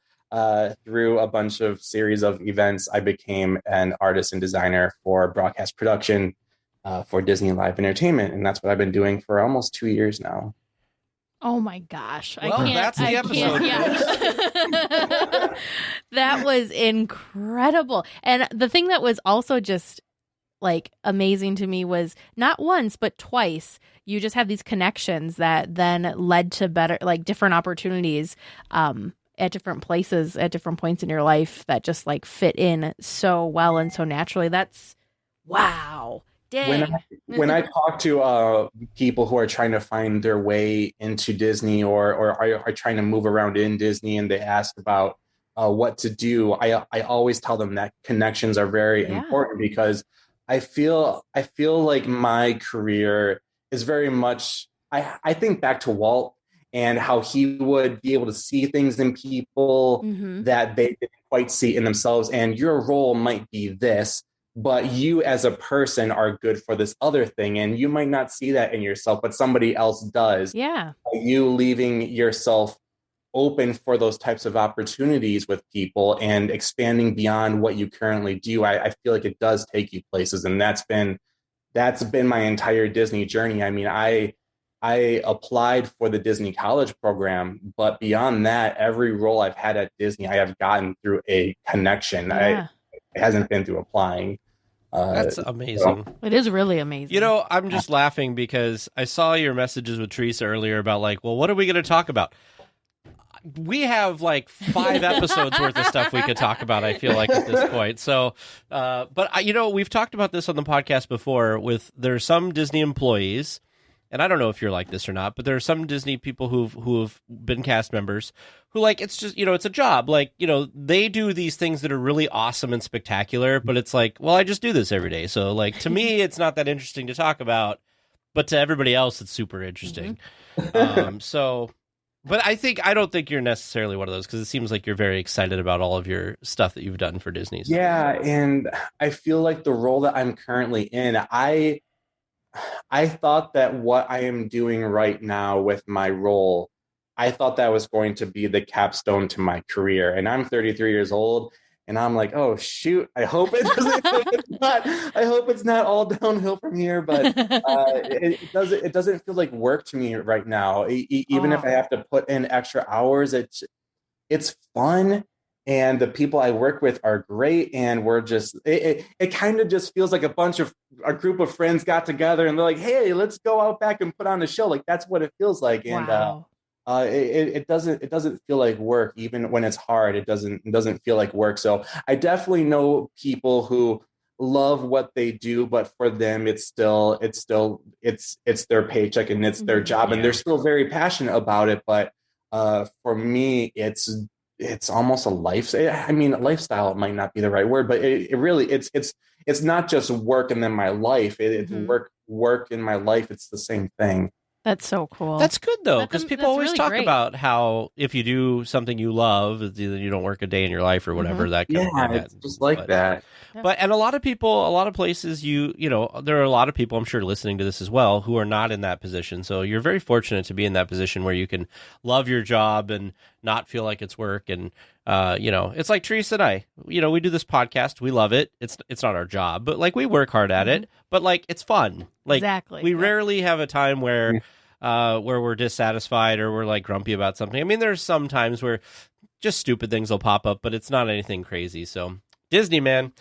Through a bunch of series of events, I became an artist and designer for broadcast production for Disney Live Entertainment. And that's what I've been doing for almost 2 years now. Oh my gosh. Well, I can't. that's the episode. Yeah. That was incredible. And the thing that was also just like amazing to me was not once, but twice, you just have these connections that then led to better, like different opportunities at different places, at different points in your life that just like fit in so well and so naturally. That's wow. Dang. When I talk to people who are trying to find their way into Disney or are trying to move around in Disney, and they ask about what to do, I always tell them that connections are very important, because I feel like my career is very much, I think back to Walt and how he would be able to see things in people that they didn't quite see in themselves. And your role might be this, but you as a person are good for this other thing. And you might not see that in yourself, but somebody else does. Yeah. You leaving yourself open for those types of opportunities with people and expanding beyond what you currently do. I feel like it does take you places. And that's been my entire Disney journey. I mean, I applied for the Disney College program, but beyond that, every role I've had at Disney, I have gotten through a connection. Yeah. It hasn't been through applying. That's amazing. It is really amazing. You know, I'm just laughing because I saw your messages with Teresa earlier about like, well, what are we going to talk about? We have like 5 episodes worth of stuff we could talk about, I feel like, at this point. So, but you know, we've talked about this on the podcast before there's some Disney employees, and I don't know if you're like this or not, but there are some Disney people who've been cast members who, like, it's just, you know, it's a job. Like, you know, they do these things that are really awesome and spectacular, but it's like, well, I just do this every day. So, like, to me, it's not that interesting to talk about, but to everybody else, it's super interesting. But I don't think you're necessarily one of those, because it seems like you're very excited about all of your stuff that you've done for Disney. Yeah, and I feel like the role that I'm currently in, I thought that what I am doing right now with my role, I thought that was going to be the capstone to my career. And I'm 33 years old, and I'm like, oh shoot, I hope it's not all downhill from here. But it doesn't feel like work to me right now. Even if I have to put in extra hours, it's fun. And the people I work with are great. And we're just, it kind of just feels like a group of friends got together and they're like, hey, let's go out back and put on a show. Like, that's what it feels like. Wow. And it doesn't feel like work. Even when it's hard, it doesn't feel like work. So I definitely know people who love what they do, but for them, it's their paycheck and it's their job, and they're still very passionate about it. But for me, it's it's almost a lifestyle. I mean, lifestyle might not be the right word, but it really, it's not just work and then my life. It's work in my life. It's the same thing. That's so cool. That's good, though, because people always really talk great. about how if you do something you love, you don't work a day in your life or whatever. That kind of thing. It's just like that. But and a lot of people, a lot of places, you know, there are a lot of people I'm sure listening to this as well who are not in that position. So you're very fortunate to be in that position where you can love your job and not feel like it's work. And you know, it's like Teresa and I. You know, we do this podcast, we love it. It's not our job, but like we work hard at it. But like it's fun. Like Exactly. we rarely have a time where we're dissatisfied or we're like grumpy about something. I mean, there's some times where just stupid things will pop up, but it's not anything crazy. So Disney, man.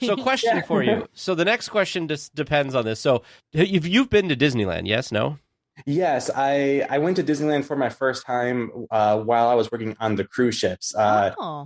So question for you. So the next question just depends on this. So you've been to Disneyland, yes, no? Yes, I went to Disneyland for my first time while I was working on the cruise ships.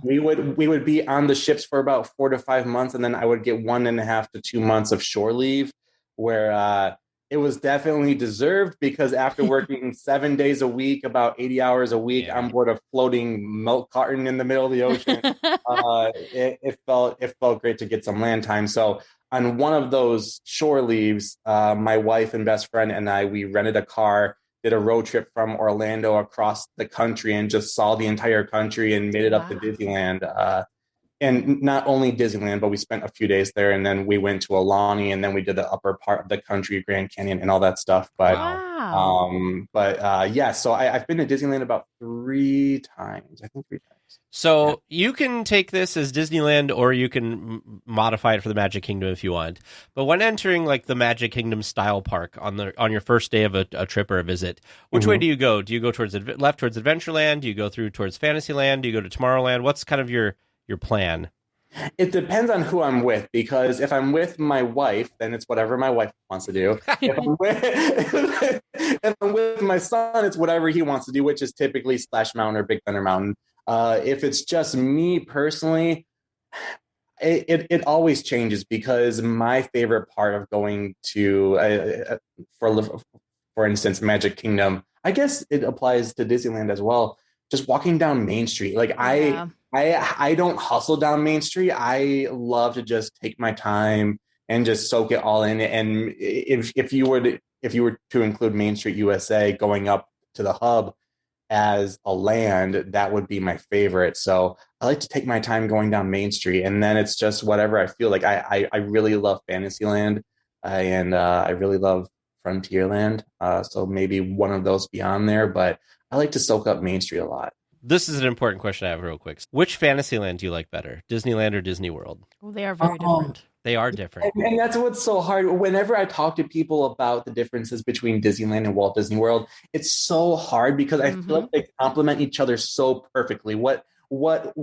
We would be on the ships for about 4 to 5 months, and then I would get 1.5 to 2 months of shore leave, where it was definitely deserved because after working 7 days a week, about 80 hours a week on board a floating milk carton in the middle of the ocean, it felt great to get some land time. So on one of those shore leaves, my wife and best friend and we rented a car, did a road trip from Orlando across the country and just saw the entire country and made it up to Disneyland. And not only Disneyland, but we spent a few days there, and then we went to Alani, and then we did the upper part of the country, Grand Canyon, and all that stuff. But yeah, so I've been to Disneyland about 3 times. I think 3 times. So you can take this as Disneyland, or you can modify it for the Magic Kingdom if you want. But when entering like the Magic Kingdom style park on your first day of a trip or a visit, which way do you go? Do you go towards left towards Adventureland? Do you go through towards Fantasyland? Do you go to Tomorrowland? What's kind of your plan? It depends on who I'm with, because if I'm with my wife, then it's whatever my wife wants to do. If I'm with my son, it's whatever he wants to do, which is typically Splash Mountain or Big Thunder Mountain. If it's just me personally, it always changes, because my favorite part of going to, for instance, Magic Kingdom, I guess it applies to Disneyland as well, just walking down Main Street. Like I don't hustle down Main Street. I love to just take my time and just soak it all in. And if you were to include Main Street USA going up to the hub as a land, that would be my favorite. So I like to take my time going down Main Street, and then it's just whatever I feel like. I really love Fantasyland, and I really love Frontierland. So maybe one of those beyond there, but I like to soak up Main Street a lot. This is an important question I have real quick. Which Fantasyland do you like better, Disneyland or Disney World? Well, they are very different. They are different. And that's what's so hard. Whenever I talk to people about the differences between Disneyland and Walt Disney World, it's so hard because I feel like they complement each other so perfectly. What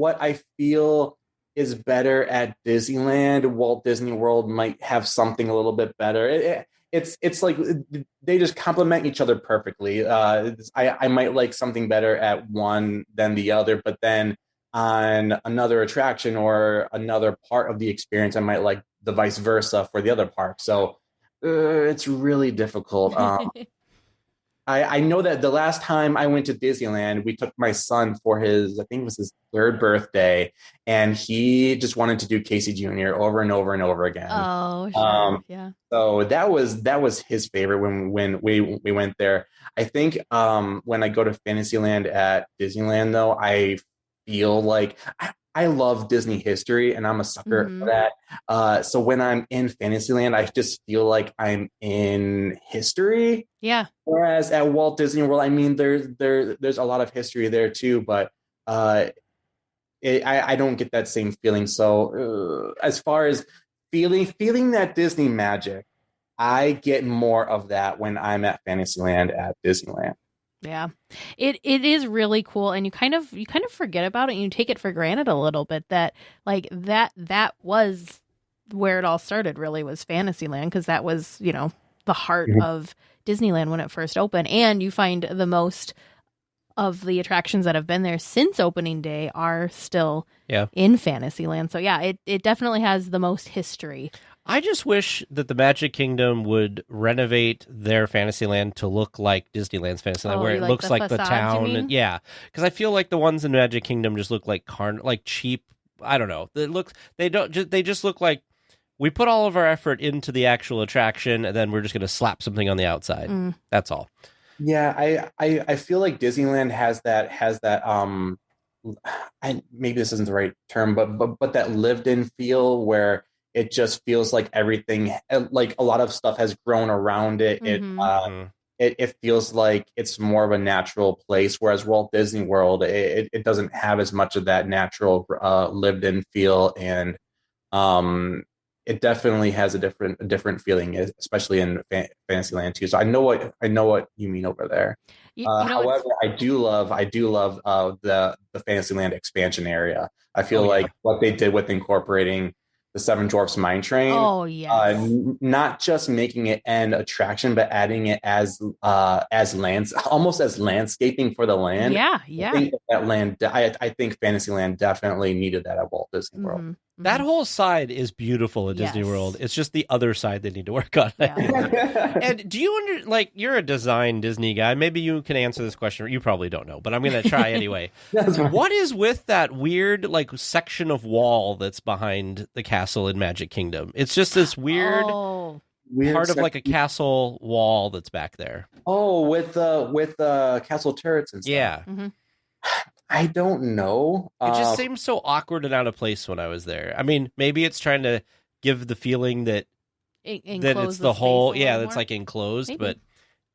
I feel is better at Disneyland, Walt Disney World might have something a little bit better. It's like they just complement each other perfectly. I might like something better at one than the other, but then on another attraction or another part of the experience, I might like the vice versa for the other park. So it's really difficult. I know that the last time I went to Disneyland, we took my son for his, I think it was his 3rd birthday, and he just wanted to do Casey Jr. over and over and over again. Oh, sure. Yeah. So that was his favorite when we went there. I think when I go to Fantasyland at Disneyland, though, I feel like I love Disney history, and I'm a sucker for that. So when I'm in Fantasyland, I just feel like I'm in history. Yeah. Whereas at Walt Disney World, I mean, there's a lot of history there too, but I don't get that same feeling. So as far as feeling that Disney magic, I get more of that when I'm at Fantasyland at Disneyland. Yeah, it is really cool, and you kind of forget about it, and you take it for granted a little bit that like that was where it all started. Really, was Fantasyland, because that was, you know, the heart of Disneyland when it first opened, and you find the most of the attractions that have been there since opening day are still in Fantasyland. So yeah, it definitely has the most history. I just wish that the Magic Kingdom would renovate their Fantasyland to look like Disneyland's Fantasyland, where you it like looks the like the facades, you town. mean? And, yeah, because I feel like the ones in Magic Kingdom just look like cheap. I don't know. They just look like we put all of our effort into the actual attraction, and then we're just going to slap something on the outside. That's all. Yeah, I feel like Disneyland has that maybe this isn't the right term, but that lived in feel where it just feels like everything, like a lot of stuff has grown around it. It feels like it's more of a natural place, whereas Walt Disney World, it doesn't have as much of that natural lived in feel, and it definitely has a different feeling, especially in Fantasyland too. So I know what you mean over there. However, I do love the Fantasyland expansion area. I feel like what they did with incorporating the Seven Dwarfs Mine Train. Oh yes. Not just making it an attraction, but adding it as almost as landscaping for the land. Yeah. I think that land. I think Fantasyland definitely needed that at Walt Disney World. That whole side is beautiful at Disney World. It's just the other side they need to work on. Yeah. And do you you're a design Disney guy. Maybe you can answer this question. You probably don't know, but I'm going to try anyway. What is with that weird section of wall that's behind the castle in Magic Kingdom? It's just this weird part of a castle wall that's back there. Oh, with castle turrets and stuff. Yeah. I don't know. It just seems so awkward and out of place when I was there. I mean, maybe it's trying to give the feeling that it's the whole, that's enclosed, maybe. But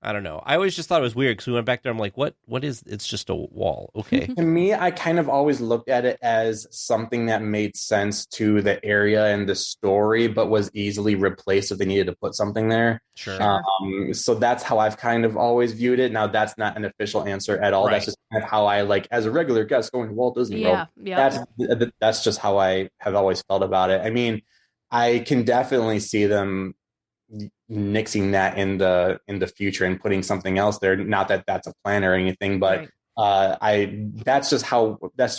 I don't know. I always just thought it was weird because we went back there. I'm like, what is, it's just a wall. Okay. To me, I kind of always looked at it as something that made sense to the area and the story, but was easily replaced if they needed to put something there. Sure. So that's how I've kind of always viewed it. Now, that's not an official answer at all. Right. That's just kind of how I, as a regular guest going to Walt Disney World. Yeah. That's just how I have always felt about it. I mean, I can definitely see them nixing that in the future and putting something else there. Not that that's a plan or anything, but that's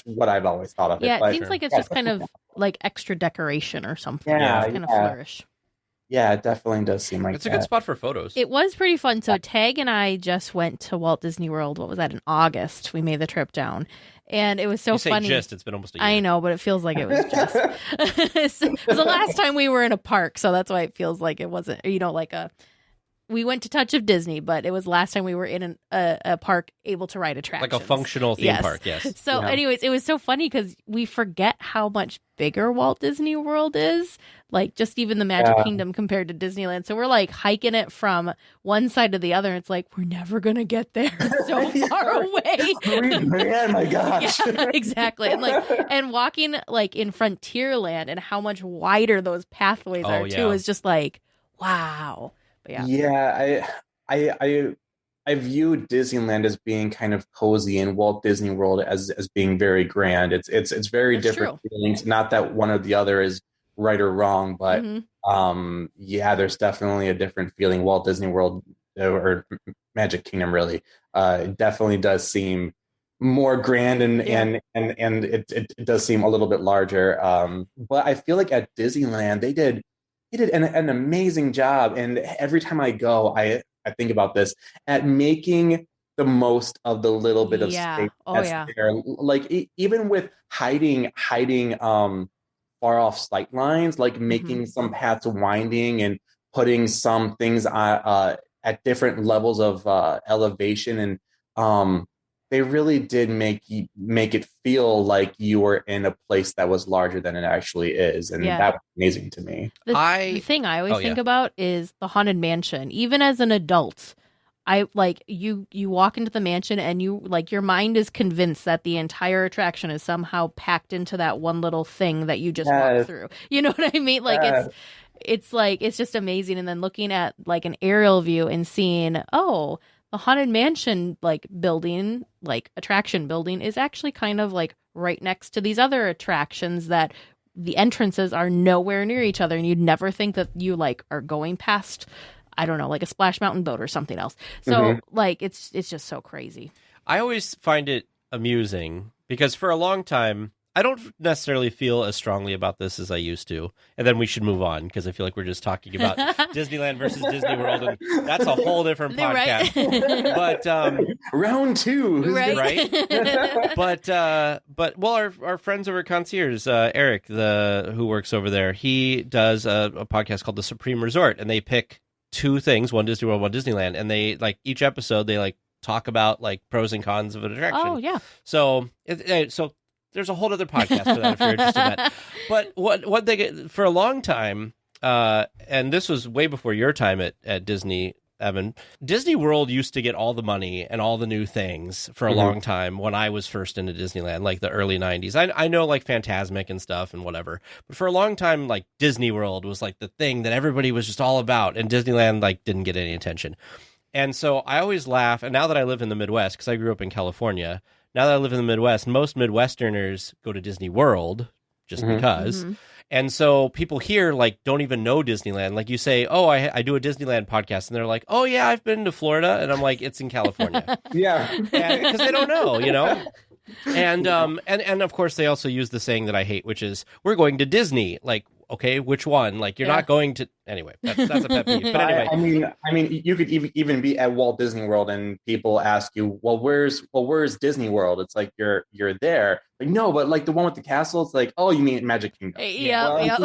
what I've always thought of it. Yeah, it seems like it's just kind of like extra decoration or something. Yeah, kind of flourish. Yeah, it definitely does seem like it's a good spot for photos. It was pretty fun. So Tag and I just went to Walt Disney World. What was that, in August? We made the trip down. And it was so funny. It's been almost a year. I know, but it feels like it was just. It was the last time we were in a park, so that's why it feels like it wasn't, we went to Touch of Disney, but it was last time we were in a park able to ride attractions. Like a functional theme park, yes. So anyways, it was so funny because we forget how much bigger Walt Disney World is. Just even the Magic Kingdom compared to Disneyland. So we're hiking it from one side to the other. And it's we're never going to get there. It's so far away. Man, my gosh. Yeah, exactly. And walking in Frontierland and how much wider those pathways are too is just wow. But I view Disneyland as being kind of cozy and Walt Disney World as being very grand. It's very different feelings. Not that one or the other is right or wrong, but there's definitely a different feeling. Walt Disney World or Magic Kingdom really definitely does seem more grand and it does seem a little bit larger. But I feel like at Disneyland they did an amazing job, and every time I go, I think about this, at making the most of the little bit of space that's there. Even with hiding far off sight lines, making some paths winding and putting some things at different levels of elevation, and they really did make it feel like you were in a place that was larger than it actually is, and that was amazing to me. The thing I always think about is the Haunted Mansion. Even as an adult, I you walk into the mansion and you your mind is convinced that the entire attraction is somehow packed into that one little thing that you just walked through. You know what I mean? It's just amazing. And then looking at an aerial view and seeing, the Haunted Mansion building, attraction building, is actually kind of right next to these other attractions that the entrances are nowhere near each other, and you'd never think that you are going past, I don't know, a Splash Mountain boat or something else. So it's just so crazy. I always find it amusing because for a long time I don't necessarily feel as strongly about this as I used to. And then we should move on because I feel like we're just talking about Disneyland versus Disney World, and that's a whole different podcast. Right. But round two, Right. but our friends over at Concierge, Eric, who works over there, he does a podcast called The Supreme Resort, and they pick two things, one Disney World, one Disneyland, and they like each episode they like talk about like pros and cons of an attraction. Oh yeah. So there's a whole other podcast for that if you're interested in that. But what they get for a long time, and this was way before your time at Disney, Evan, Disney World used to get all the money and all the new things for a long time when I was first into Disneyland, like the early 90s. I know like Fantasmic and stuff and whatever, but for a long time, like Disney World was like the thing that everybody was just all about, and Disneyland like didn't get any attention. And so I always laugh, and now that I live in the Midwest, because I grew up in California, now that I live in the Midwest, most Midwesterners go to Disney World just because. And so people here like don't even know Disneyland. Like you say, oh, I do a Disneyland podcast, and they're like, oh yeah, I've been to Florida, and I'm like, it's in California. Yeah, because they don't know, you know. And of course they also use the saying that I hate, which is we're going to Disney. Like, okay, which one? Like you're not going to anyway. That's a pet peeve. But anyway, I mean, you could even be at Walt Disney World, and people ask you, well, where's Disney World? It's like you're there. Like no, but like the one with the castle. It's like, oh, you mean Magic Kingdom? Yeah.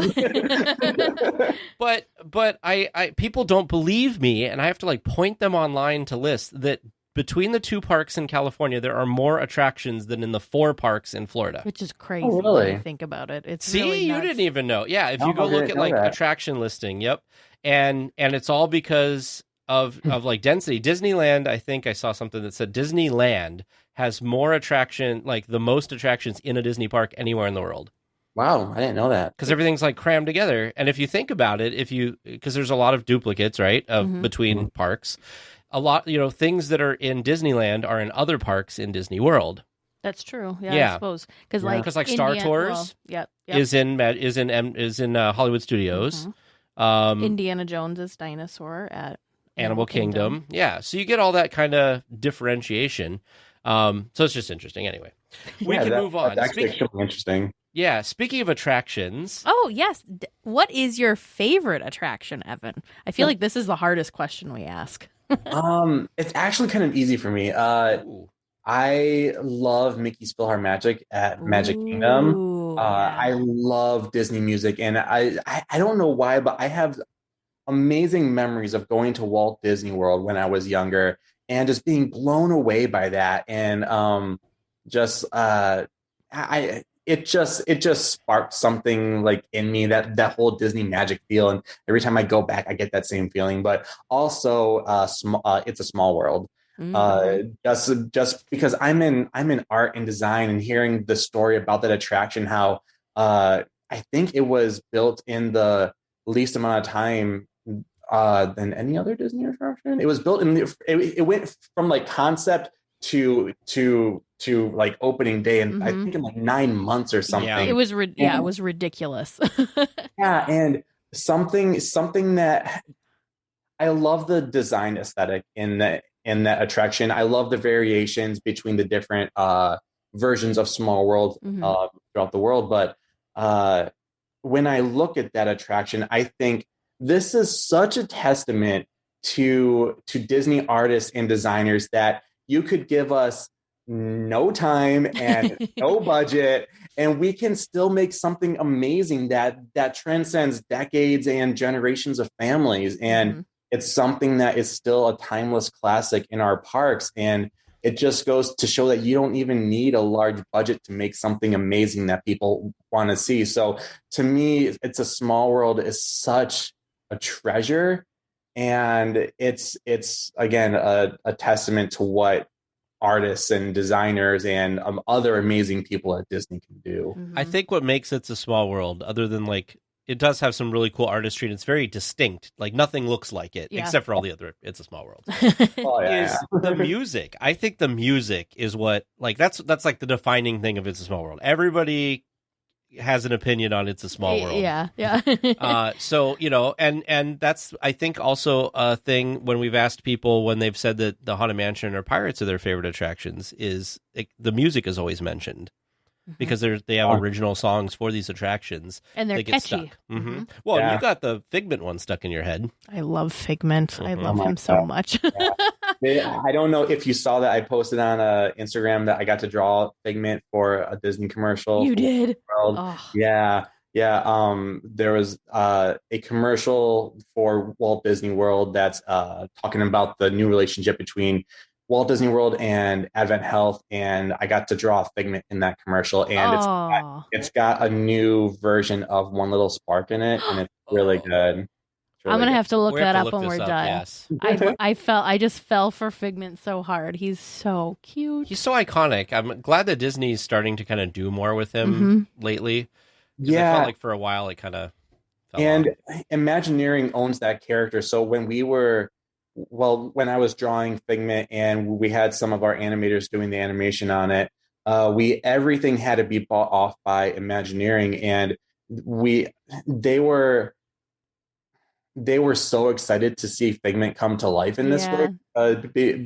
But I people don't believe me, and I have to like point them online to lists that between the two parks in California, there are more attractions than in the 4 parks in Florida. Which is crazy really? when you think about it. It's See, really you nuts. didn't even know. Yeah, if you go look at like attraction listing, yep. And it's all because of like density. Disneyland, I think I saw something that said Disneyland has more attraction, like the most attractions in a Disney park anywhere in the world. Wow, I didn't know that. Because everything's like crammed together. And if you think about it, because there's a lot of duplicates, right, of between parks. A lot, things that are in Disneyland are in other parks in Disney World. That's true. Yeah. I suppose because like Star Tours is in Hollywood Studios. Indiana Jones's dinosaur at Animal Kingdom. Yeah, so you get all that kind of differentiation. So it's just interesting. Anyway, we can move on. That's actually extremely interesting. Yeah, speaking of attractions. Oh, yes. What is your favorite attraction, Evan? I feel like this is the hardest question we ask. It's actually kind of easy for me. I love Mickey's PhilharMagic at Magic Kingdom. I love Disney music, and I don't know why, but I have amazing memories of going to Walt Disney World when I was younger and just being blown away by that, and it just sparked something like in me, that whole Disney magic feel. And every time I go back, I get that same feeling. But also, It's a Small World. Just because I'm in art and design, and hearing the story about that attraction, how I think it was built in the least amount of time than any other Disney attraction. It was built it went from like concept to like opening day, and I think in like 9 months or something. Yeah. It was it was ridiculous. Yeah, and something that I love the design aesthetic in that attraction. I love the variations between the different versions of Small World throughout the world. But when I look at that attraction, I think this is such a testament to Disney artists and designers that you could give us no time and no budget, and we can still make something amazing that transcends decades and generations of families. And it's something that is still a timeless classic in our parks. And it just goes to show that you don't even need a large budget to make something amazing that people want to see. So to me, It's a Small World is such a treasure. And it's again, a testament to what artists and designers and other amazing people at Disney can do. I think what makes It's a Small World, other than like, it does have some really cool artistry, and it's very distinct. Like nothing looks like it, except for all the other It's a Small World. Is the music. I think the music is what, like, that's like the defining thing of It's a Small World. Everybody has an opinion on It's a Small World. Yeah. So, and that's, I think, also a thing when we've asked people when they've said that the Haunted Mansion or Pirates are their favorite attractions, is the music is always mentioned. because they have original songs for these attractions. And they're they get catchy. stuck. Well, Yeah. you got the Figment one stuck in your head. I love Figment. I love Oh my him so God. much. I don't know if you saw that I posted on Instagram that I got to draw Figment for a Disney commercial. You did? World. Oh. Yeah. There was a commercial for Walt Disney World that's talking about the new relationship between Walt Disney World and Advent Health, and I got to draw Figment in that commercial, and it's got a new version of One Little Spark in it, and it's really good. I'm gonna have to look We have that to up look when this we're up, done. yes. I just fell for Figment so hard. He's so cute. He's so iconic. I'm glad that Disney's starting to kind of do more with him lately. 'Cause I felt like for a while it kind of fell And off. Imagineering owns that character. So when I was drawing Figment and we had some of our animators doing the animation on it, everything had to be bought off by Imagineering, and they were so excited to see Figment come to life in this way,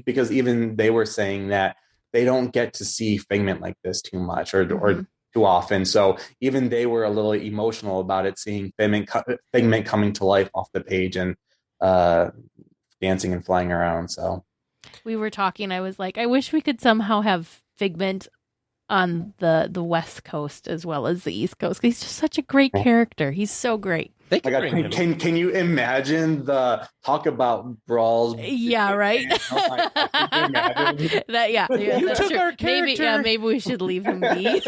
because even they were saying that they don't get to see Figment like this too much or too often. So even they were a little emotional about it, seeing Figment coming to life off the page and dancing and flying around. So We were talking. I was like, I wish we could somehow have Figment on the West Coast as well as the East Coast. He's just such a great character. He's so great. They can bring him. can you imagine the talk about brawls? Yeah, right. Oh my God, can you imagine? You that's took true. our character. Maybe we should leave him be.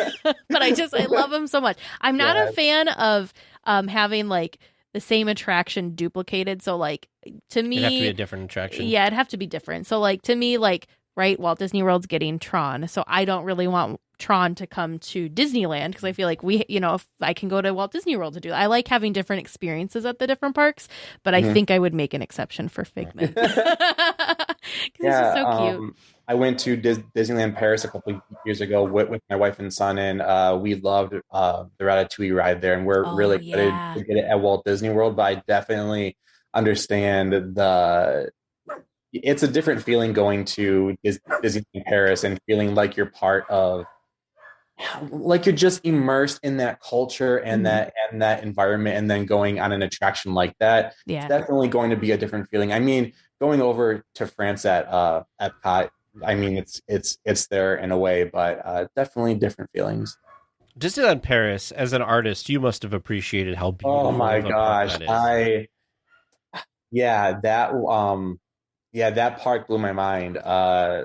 But I love him so much. I'm not a fan of having like the same attraction duplicated. So like to me, It'd have to be a different attraction. Yeah, it'd have to be different. So like to me, like right, Walt Disney World's getting Tron, so I don't really want Tron to come to Disneyland because I feel like if I can go to Walt Disney World to do that. I like having different experiences at the different parks, but I think I would make an exception for Figment. Because he's just so cute. I went to Disneyland Paris a couple of years ago with my wife and son, and we loved the Ratatouille ride there, and we're really excited to get it at Walt Disney World. But I definitely understand it's a different feeling going to Disneyland Paris and feeling like you're part of, like you're just immersed in that culture and that environment, and then going on an attraction like that. Yeah. It's definitely going to be a different feeling. I mean, going over to France at Epcot, I mean, it's there in a way, but definitely different feelings. Disneyland Paris, as an artist, you must have appreciated how beautiful. Oh my of a park gosh, that is. that park blew my mind. I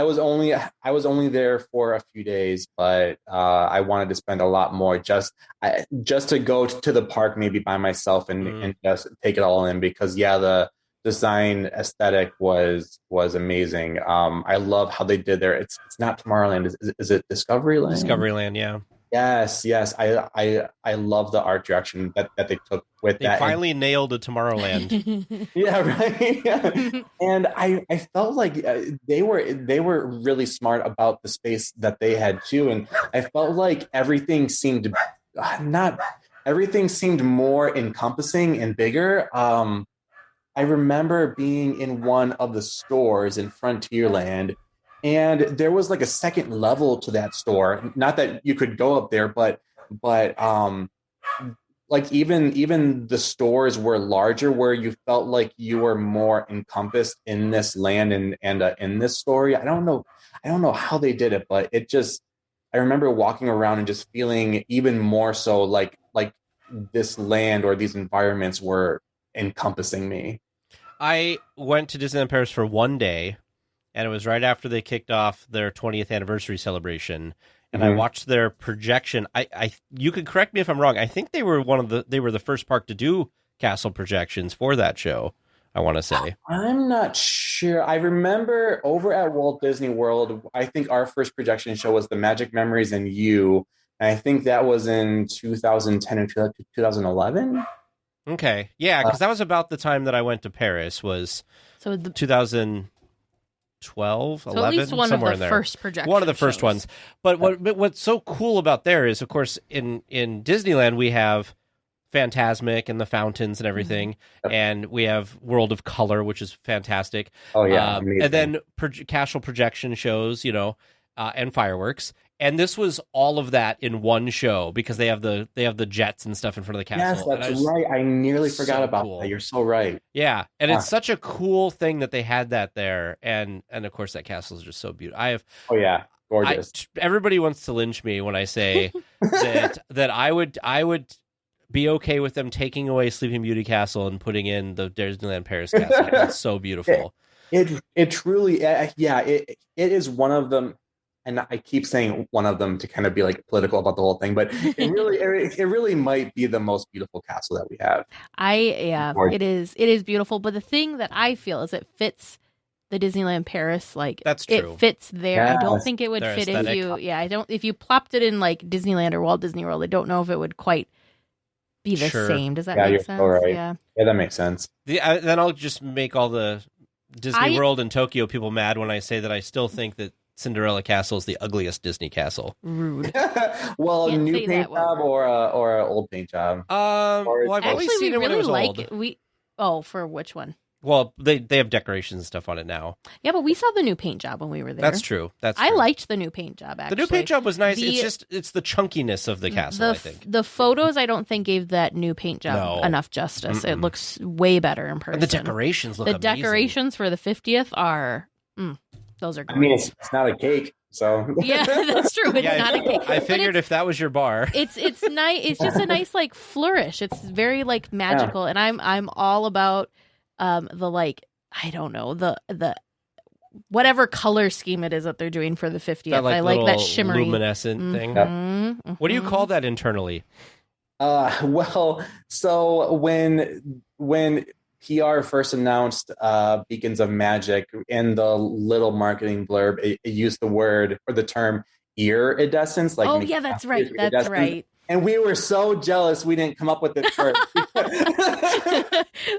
was only there for a few days, but I wanted to spend a lot more just to go to the park maybe by myself and just take it all in, because the design aesthetic was amazing. I love how they did there. It's not Tomorrowland. Is it Discoveryland? Discoveryland, yeah. Yes. I love the art direction that they took with that. They finally nailed a Tomorrowland. Yeah, right. Yeah. And I felt like they were really smart about the space that they had too, and I felt like everything seemed more encompassing and bigger. I remember being in one of the stores in Frontierland, and there was like a second level to that store. Not that you could go up there, but like even the stores were larger, where you felt like you were more encompassed in this land and in this story. I don't know how they did it, but I remember walking around and just feeling even more so like this land or these environments were encompassing me. I went to Disneyland Paris for one day, and it was right after they kicked off their 20th anniversary celebration. And I watched their projection. You could correct me if I'm wrong. I think they were the first park to do castle projections for that show, I want to say. I'm not sure. I remember over at Walt Disney World, I think our first projection show was The Magic Memories and You. And I think that was in 2010 or 2011. Okay. Yeah, because that was about the time that I went to Paris, was 2012, 11, at least one somewhere of the in there. first projection One of the first shows. ones. But what's so cool about there is, of course, in Disneyland, we have Fantasmic and the fountains and everything, and we have World of Color, which is fantastic. Oh, yeah. And then castle projection shows, and fireworks. And this was all of that in one show because they have the jets and stuff in front of the castle. Yes, that's right. I nearly forgot about cool. that. You're so right. Yeah, and it's such a cool thing that they had that there, and of course that castle is just so beautiful. Oh yeah, gorgeous. Everybody wants to lynch me when I say that I would be okay with them taking away Sleeping Beauty Castle and putting in the Disneyland Paris Castle. It's so beautiful. It truly, it is one of them. And I keep saying one of them to kind of be like political about the whole thing, but it really might be the most beautiful castle that we have. It is beautiful. But the thing that I feel is it fits the Disneyland Paris, like that's true. It fits there. Yes. I don't think it would fit if you plopped it in like Disneyland or Walt Disney World. I don't know if it would quite be the same. Does that make sense? Right. Yeah, that makes sense. Then I'll just make all the Disney World and Tokyo people mad when I say that I still think that Cinderella Castle is the ugliest Disney castle. Rude. Well, a new paint job or an old paint job. Well, I've always seen it when it was old. For which one? Well, they have decorations and stuff on it now. Yeah, but we saw the new paint job when we were there. That's true. I liked the new paint job, actually. The new paint job was nice. It's the chunkiness of the castle, I think. The photos, I don't think, gave that new paint job enough justice. Mm-mm. It looks way better in person. And the decorations look amazing. The decorations for the 50th are... those are great. I mean, it's not a cake, so... Yeah, that's true. It's not a cake. I figured if that was your bar... It's nice. It's just a nice, like, flourish. It's very, like, magical. Yeah. And I'm all about the, like... I don't know, the whatever color scheme it is that they're doing for the 50th. I like that shimmery luminescent thing. Mm-hmm. What do you call that internally? Well, so when PR first announced Beacons of Magic, in the little marketing blurb, it used the word or the term iridescence. Like, that's right. That's right. And we were so jealous we didn't come up with it first.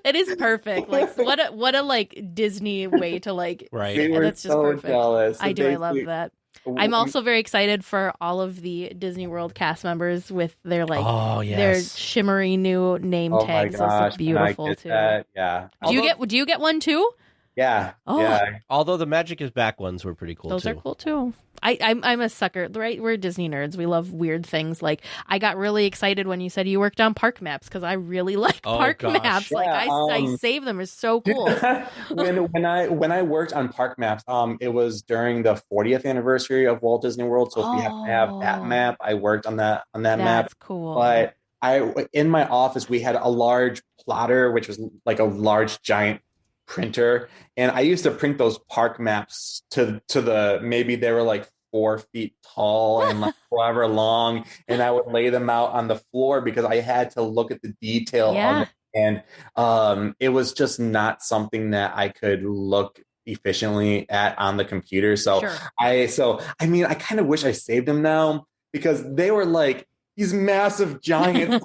It is perfect. Like what a like Disney way to like. Right. We were that's just so perfect. jealous. I love that. I'm also very excited for all of the Disney World cast members with their their shimmery new name tags. My gosh, those look beautiful too. That? Yeah. Do you get one too? Yeah. Oh. Yeah. Although the Magic is Back ones were pretty cool Those too. are cool too. I'm a sucker, right? We're Disney nerds. We love weird things. Like, I got really excited when you said you worked on park maps because I really like park maps. Yeah, like I save them. It's so cool. when I worked on park maps, it was during the 40th anniversary of Walt Disney World. So if we have to have that map, I worked on that map. That's cool. But in my office we had a large plotter, which was like a large giant printer, and I used to print those park maps to the maybe they were like 4 feet tall and like however long, and I would lay them out on the floor because I had to look at the detail on them. And it was just not something that I could look efficiently at on the computer. So I kind of wish I saved them now because they were like these massive giant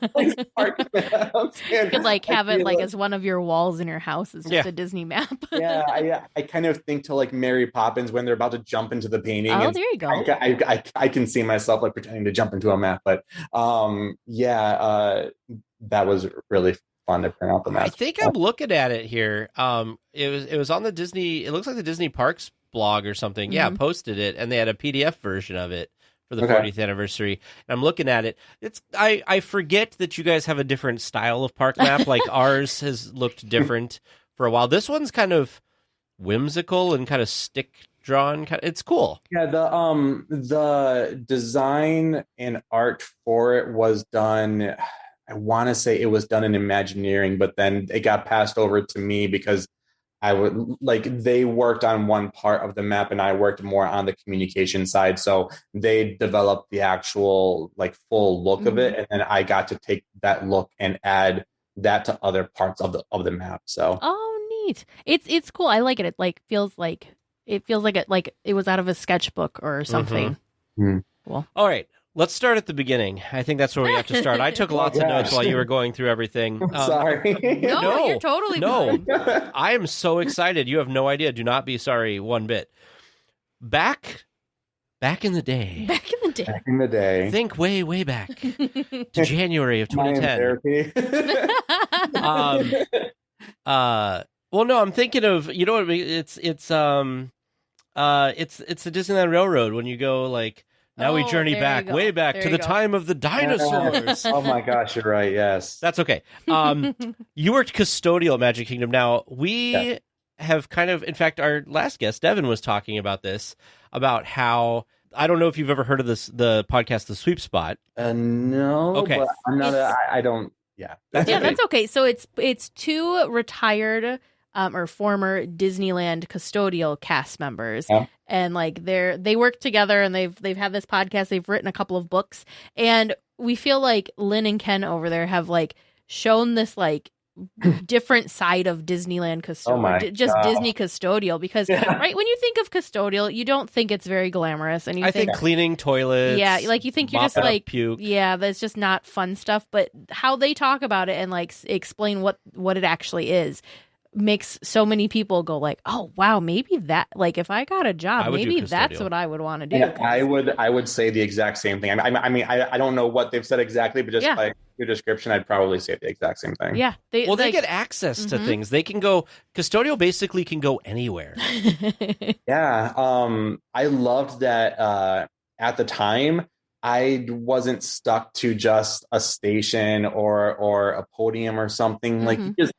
park maps. You could like have it like as one of your walls in your house is just a Disney map. I kind of think to like Mary Poppins when they're about to jump into the painting. Oh, there you go. I can see myself like pretending to jump into a map, but that was really fun to print out the map. I think I'm looking at it here. It was on the Disney. It looks like the Disney Parks blog or something. Mm-hmm. Yeah, posted it, and they had a PDF version of it for the 40th anniversary. And I'm looking at it. I forget that you guys have a different style of park map. Like ours has looked different for a while. This one's kind of whimsical and kind of stick drawn. It's cool. Yeah, the design and art for it was done. I want to say it was done in Imagineering, but then it got passed over to me because they worked on one part of the map and I worked more on the communication side. So they developed the actual like full look of it. And then I got to take that look and add that to other parts of the map. So, neat. It's cool. I like it. It like feels like it was out of a sketchbook or something. Mm-hmm. Cool. All right. Let's start at the beginning. I think that's where we have to start. I took lots of notes while you were going through everything. Sorry. No, you're totally fine. I am so excited. You have no idea. Do not be sorry one bit. Back in the day. Back in the day. Think way back to January of 2010. Well, no, I'm thinking of, you know what I mean? It's It's the Disneyland Railroad when you go like. Now we journey back, way back to the time of the dinosaurs. Oh my gosh, you're right. Yes. That's okay. You worked custodial at Magic Kingdom. Now, we have kind of, in fact, our last guest, Devin, was talking about this, about how, I don't know if you've ever heard of the podcast, The Sweep Spot. No, okay. But I'm not, I don't, yeah. That's okay. So it's two retired or former Disneyland custodial cast members. Yeah. And like they work together and they've had this podcast, they've written a couple of books, and we feel like Lynn and Ken over there have like shown this like different side of Disneyland custodial, Disney custodial, because right when you think of custodial, you don't think it's very glamorous, and you think cleaning toilets, like you think you're just like puke. That's just not fun stuff. But how they talk about it and like explain what it actually is makes so many people go like, oh wow, maybe that, like if I got a job, maybe that's what I would want to do. Yeah, I would say the exact same thing. I mean, I don't know what they've said exactly, but just by your description, I'd probably say the exact same thing. Yeah. They get access to things. They can go, custodial basically can go anywhere. Yeah. I loved that at the time, I wasn't stuck to just a station or a podium or something. Like this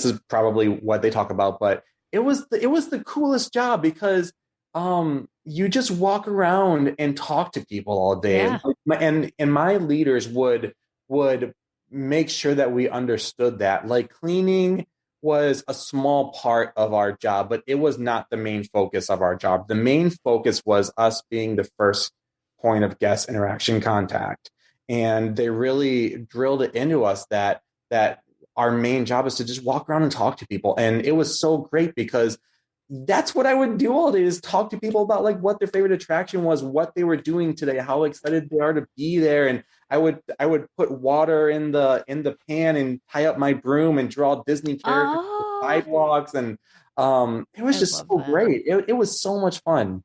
is probably what they talk about, but it was the coolest job because you just walk around and talk to people all day. Yeah. And my leaders would make sure that we understood that. Like cleaning was a small part of our job, but it was not the main focus of our job. The main focus was us being the first point of guest interaction contact. And they really drilled it into us that our main job is to just walk around and talk to people. And it was so great because that's what I would do all day, is talk to people about like what their favorite attraction was, what they were doing today, how excited they are to be there. And I would put water in the pan and tie up my broom and draw Disney characters on the sidewalks. And it was just so great. It was so much fun.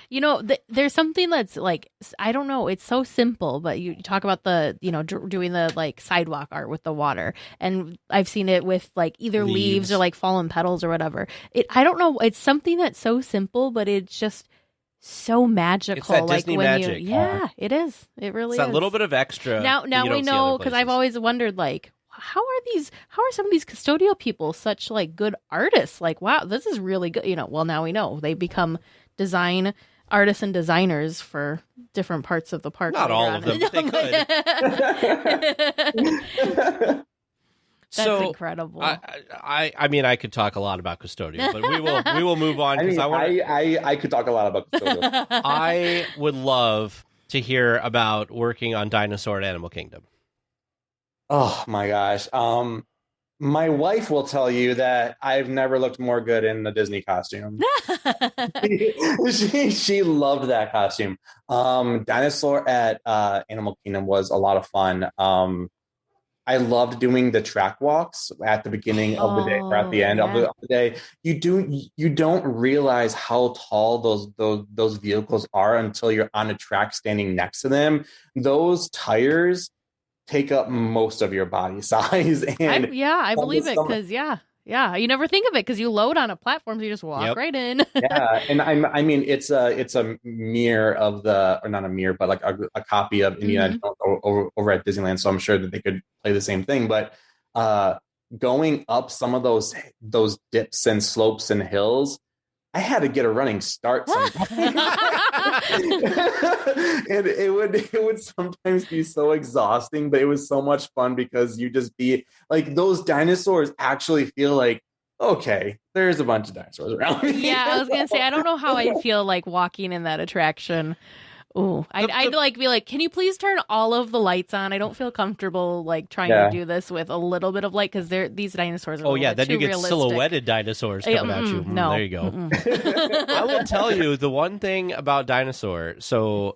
You know, there's something that's like, I don't know, it's so simple, but you talk about the, doing the like sidewalk art with the water. And I've seen it with like either leaves or like fallen petals or whatever. I don't know. It's something that's so simple, but it's just so magical. It's that like Disney when magic. It is. It really is. It's a little bit of extra. Now we know, because I've always wondered like, how are some of these custodial people such like good artists? Like, wow, this is really good. Well, now we know they become design artists and designers for different parts of the park. Not all of them, but they could. That's incredible. I mean, I could talk a lot about custodial, but we will move on. I could talk a lot about custodial. I would love to hear about working on Dinosaur at Animal Kingdom. Oh my gosh. My wife will tell you that I've never looked more good in the Disney costume. she loved that costume. Dinosaur at Animal Kingdom was a lot of fun. I loved doing the track walks at the beginning of the day or at the end of the day. You don't realize how tall those vehicles are until you're on a track standing next to them. Those tires take up most of your body size. And I believe it, because you never think of it because you load on a platform, so you just walk right in. And I mean it's a mirror of or not a mirror, but like a copy of Indiana Jones over at Disneyland. So I'm sure that they could play the same thing. But going up some of those dips and slopes and hills, I had to get a running start sometimes. And it would sometimes be so exhausting, but it was so much fun because you just be like, those dinosaurs actually feel like, okay, there's a bunch of dinosaurs around me. Yeah, I was gonna say, I don't know how I'd feel like walking in that attraction. Ooh, I'd like be like, can you please turn all of the lights on? I don't feel comfortable like trying to do this with a little bit of light, because these dinosaurs are then you get realistic. Silhouetted dinosaurs coming at you. No. There you go. I will tell you the one thing about Dinosaur. So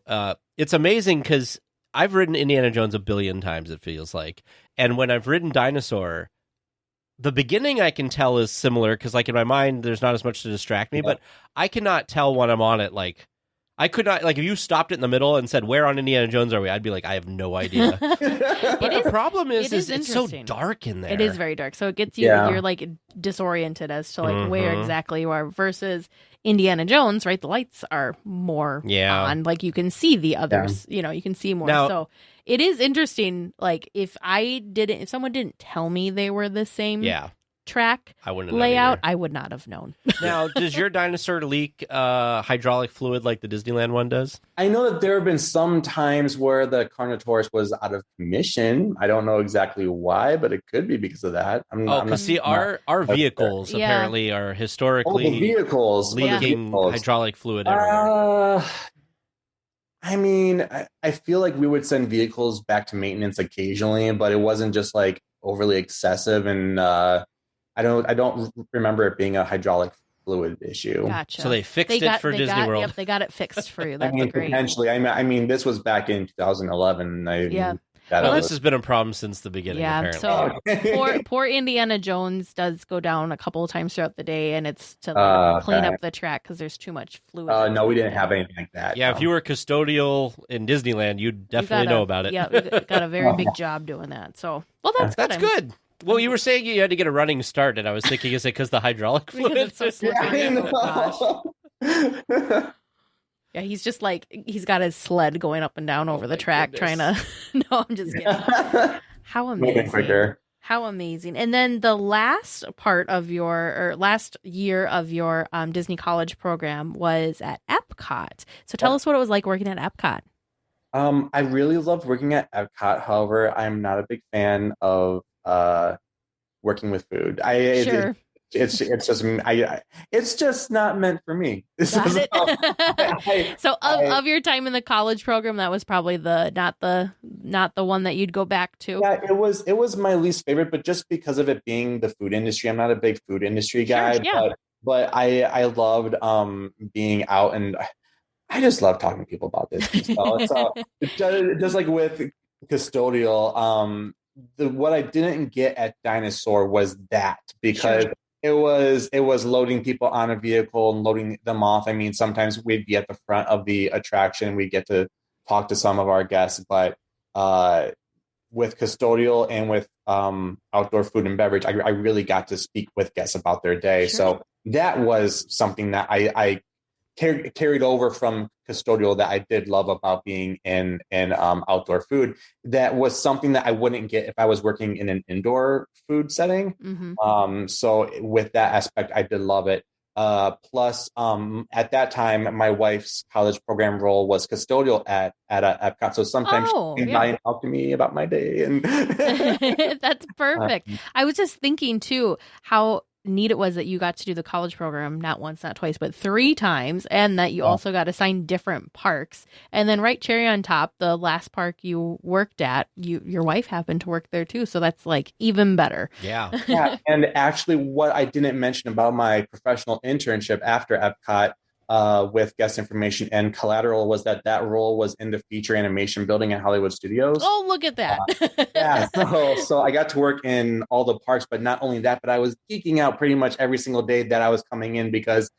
it's amazing because I've ridden Indiana Jones a billion times, it feels like. And when I've ridden Dinosaur, the beginning I can tell is similar because like in my mind, there's not as much to distract me, but I cannot tell when I'm on it like, I could not, like, if you stopped it in the middle and said, where on Indiana Jones are we? I'd be like, I have no idea. But the problem is it's so dark in there. It is very dark. So it gets you, you're like disoriented as to like where exactly you are versus Indiana Jones, right? The lights are more on. Like you can see the others, you know, you can see more. Now, so it is interesting. Like if someone didn't tell me they were the same track layout, I would not have known. Now, does your dinosaur leak hydraulic fluid like the Disneyland one does? I know that there have been some times where the Carnotaurus was out of commission. I don't know exactly why, but it could be because of that. Our vehicles apparently are historically leaking hydraulic fluid everywhere. I mean, I feel like we would send vehicles back to maintenance occasionally, but it wasn't just like overly excessive, and I don't remember it being a hydraulic fluid issue. Gotcha. So they fixed it for Disney World. Yep, they got it fixed for you. That's great. Potentially. I mean, this was back in 2011. This has been a problem since the beginning. Apparently. So poor Indiana Jones does go down a couple of times throughout the day, and it's to clean up the track because there's too much fluid. No, we didn't have anything like that. Yeah, if you were custodial in Disneyland, you'd definitely know about it. Yeah, we got a very big job doing that. So, well, that's good. Well, you were saying you had to get a running start, and I was thinking, is it because the hydraulic fluid? It's so slippery. Yeah, he's just like, he's got his sled going up and down over the track trying to... No, I'm just kidding. How amazing. How amazing. And then the last year of your Disney College program was at Epcot. So tell us what it was like working at Epcot. I really loved working at Epcot. However, I'm not a big fan of working with food. It's just not meant for me. Of your time in the college program, that was probably not the one that you'd go back to. Yeah, it was my least favorite, but just because of it being the food industry, I'm not a big food industry guy. Sure, yeah. But I loved being out, and I just love talking to people about this. So just like with custodial, what I didn't get at Dinosaur was that, because it was loading people on a vehicle and loading them off. I mean, sometimes we'd be at the front of the attraction, we'd get to talk to some of our guests, but with custodial and with outdoor food and beverage, I really got to speak with guests about their day. Sure. So that was something that I carried over from custodial that I did love about being in outdoor food. That was something that I wouldn't get if I was working in an indoor food setting. Mm-hmm. So with that aspect, I did love it. Plus, at that time, my wife's college program role was custodial at Epcot. So sometimes she came by and talked to me about my day. And that's perfect. I was just thinking too, how neat it was that you got to do the college program not once, not twice, but 3 times, and that you also got assigned different parks. And then right cherry on top, the last park you worked at, your wife happened to work there too, so that's like even better. Yeah. And actually, what I didn't mention about my professional internship after Epcot with guest information and collateral was that role was in the feature animation building at Hollywood Studios. Oh, look at that. So I got to work in all the parks, but not only that, but I was geeking out pretty much every single day that I was coming in, because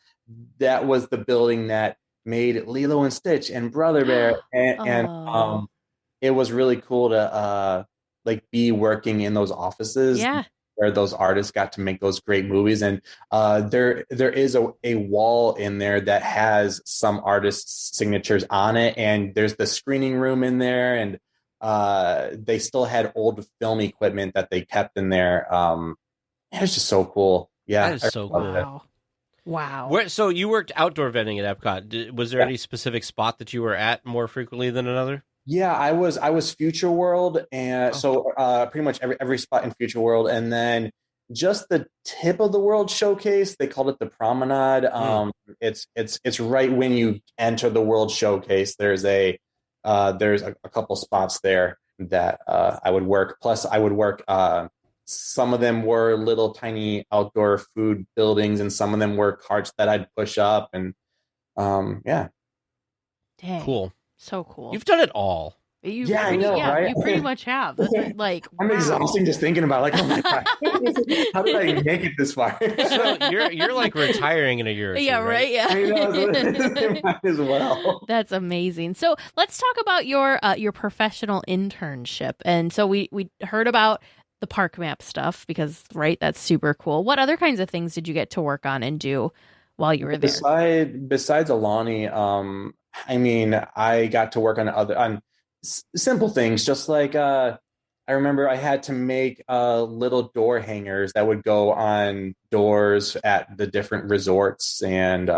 that was the building that made Lilo and Stitch and Brother Bear. And it was really cool to be working in those offices. Yeah. Where those artists got to make those great movies. And there is a wall in there that has some artists' signatures on it. And there's the screening room in there. And they still had old film equipment that they kept in there. It was just so cool. Yeah. That is so cool. Wow. So you worked outdoor vending at Epcot. Was there any specific spot that you were at more frequently than another? Yeah, I was Future World, and so pretty much every spot in Future World, and then just the tip of the world showcase. They called it the Promenade. It's right when you enter the World Showcase. There's a couple spots there that I would work. Plus, I would work. Some of them were little tiny outdoor food buildings, and some of them were carts that I'd push up, and yeah. Dang. Cool. So cool. You've done it all. I know, right? You pretty much have. That's like, I'm wow. exhausting just thinking about like, oh my God, how did I make it this far? So you're like retiring in a year or two, Yeah, right. Yeah. I know, might as well. That's amazing. So let's talk about your professional internship. And so we heard about the park map stuff because, right, that's super cool. What other kinds of things did you get to work on and do while you were there? Besides Alani, I mean, I got to work on simple things, just like I remember I had to make little door hangers that would go on doors at the different resorts, and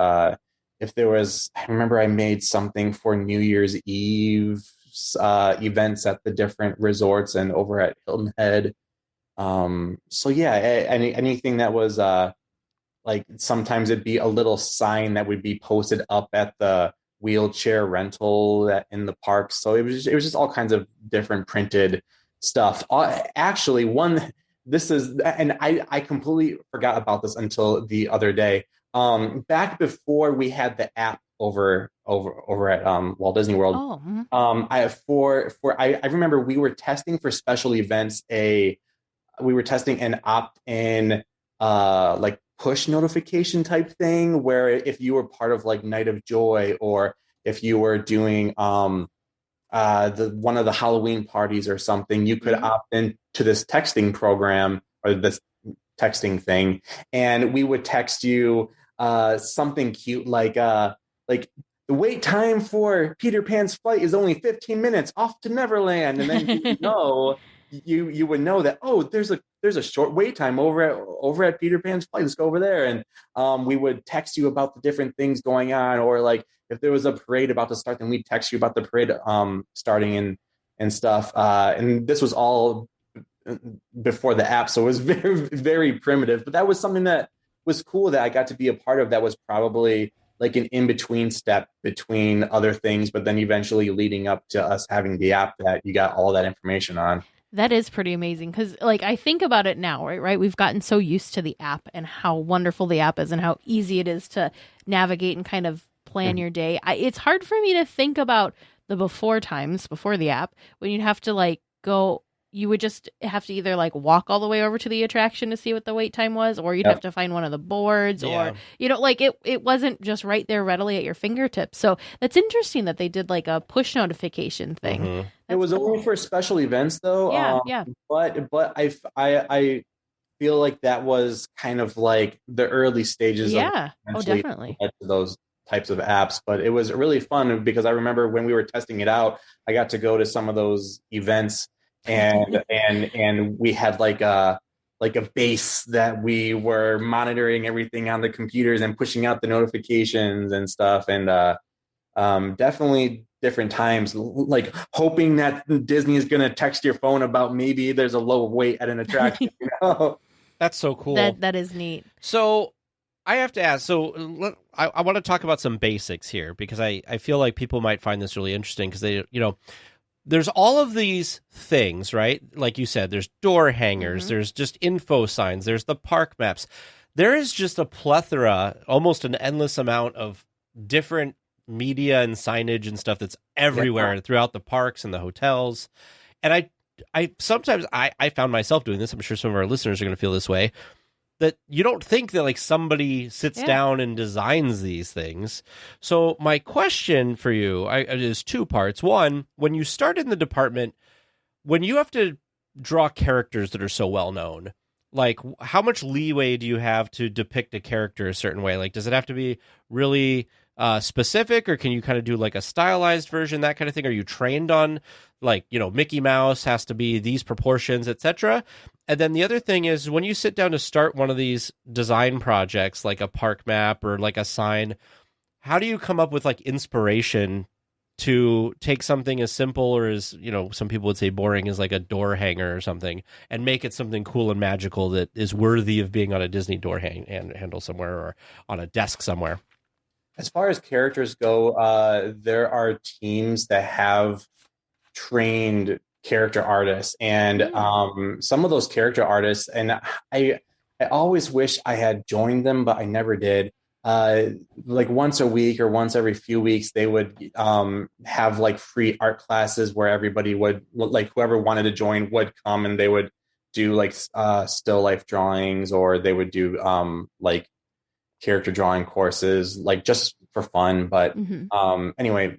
if there was, I remember I made something for New Year's Eve events at the different resorts and over at Hilton Head. So yeah, anything that was like sometimes it'd be a little sign that would be posted up at the wheelchair rental that in the park. So it was just all kinds of different printed stuff. Actually, I completely forgot about this until the other day. Back before we had the app over at Walt Disney World. Oh. Mm-hmm. I remember we were testing for special events. We were testing an opt-in like push notification type thing where if you were part of like Night of Joy, or if you were doing one of the Halloween parties or something, you could opt in to this texting program or this texting thing, and we would text you something cute like the wait time for Peter Pan's flight is only 15 minutes off to Neverland, and then you would know that, oh, there's a short wait time over at Peter Pan's flight. Let's go over there. And we would text you about the different things going on, or like if there was a parade about to start, then we'd text you about the parade starting and stuff. And this was all before the app, so it was very, very primitive. But that was something that was cool that I got to be a part of. That was probably like an in-between step between other things, but then eventually leading up to us having the app that you got all that information on. That is pretty amazing because, like, I think about it now, right? We've gotten so used to the app and how wonderful the app is and how easy it is to navigate and kind of plan your day. It's hard for me to think about the before times, before the app, when you'd have to, like, go, you would just have to either, like, walk all the way over to the attraction to see what the wait time was, or you'd have to find one of the boards, or, like, it wasn't just right there readily at your fingertips. So that's interesting that they did, like, a push notification thing. Mm-hmm. It was only for special events, though. Yeah. But I feel like that was kind of like the early stages. Yeah. Oh, definitely. To those types of apps, but it was really fun because I remember when we were testing it out, I got to go to some of those events, and we had like a base that we were monitoring everything on the computers and pushing out the notifications and stuff, and definitely different times, like hoping that Disney is going to text your phone about maybe there's a low wait at an attraction. That's so cool. That is neat. So I have to ask, I want to talk about some basics here because I feel like people might find this really interesting because they, there's all of these things, right? Like you said, there's door hangers, there's just info signs, there's the park maps. There is just a plethora, almost an endless amount of different media and signage and stuff that's everywhere throughout the parks and the hotels. And I sometimes I found myself doing this. I'm sure some of our listeners are going to feel this way, that you don't think that like somebody sits down and designs these things. So my question for you is two parts. One, when you start in the department, when you have to draw characters that are so well known, like how much leeway do you have to depict a character a certain way? Like, does it have to be really specific, or can you kind of do like a stylized version, that kind of thing? Are you trained on like, Mickey Mouse has to be these proportions, etc.? And then the other thing is when you sit down to start one of these design projects, like a park map or like a sign, how do you come up with like inspiration to take something as simple or as, some people would say boring as like a door hanger or something and make it something cool and magical that is worthy of being on a Disney door handle somewhere or on a desk somewhere? As far as characters go, there are teams that have trained character artists, and some of those character artists, and I always wish I had joined them, but I never did. like once a week or once every few weeks, they would have like free art classes where everybody would, like whoever wanted to join would come, and they would do like still life drawings, or they would do like character drawing courses, like just for fun. But anyway,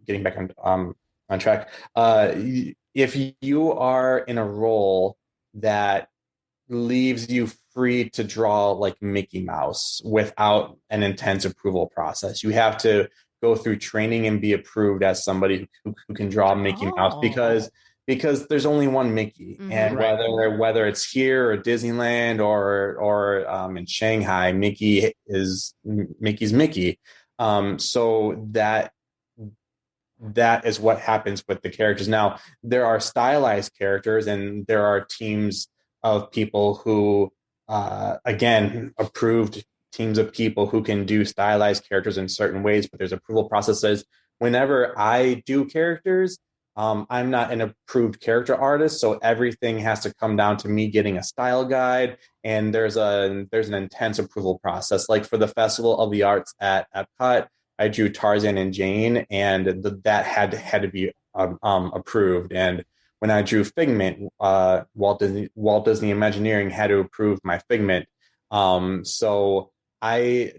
getting back on track. If you are in a role that leaves you free to draw like Mickey Mouse without an intense approval process, you have to go through training and be approved as somebody who can draw Mickey Mouse, because there's only one Mickey, and whether it's here or Disneyland or in Shanghai, Mickey's Mickey. So that is what happens with the characters. Now, there are stylized characters, and there are teams of people who, again, approved teams of people who can do stylized characters in certain ways, but there's approval processes. Whenever I do characters, I'm not an approved character artist, so everything has to come down to me getting a style guide, and there's an intense approval process. Like for the Festival of the Arts at Epcot, I drew Tarzan and Jane, and that had to be approved. And when I drew Figment, Walt Disney Imagineering had to approve my Figment. So I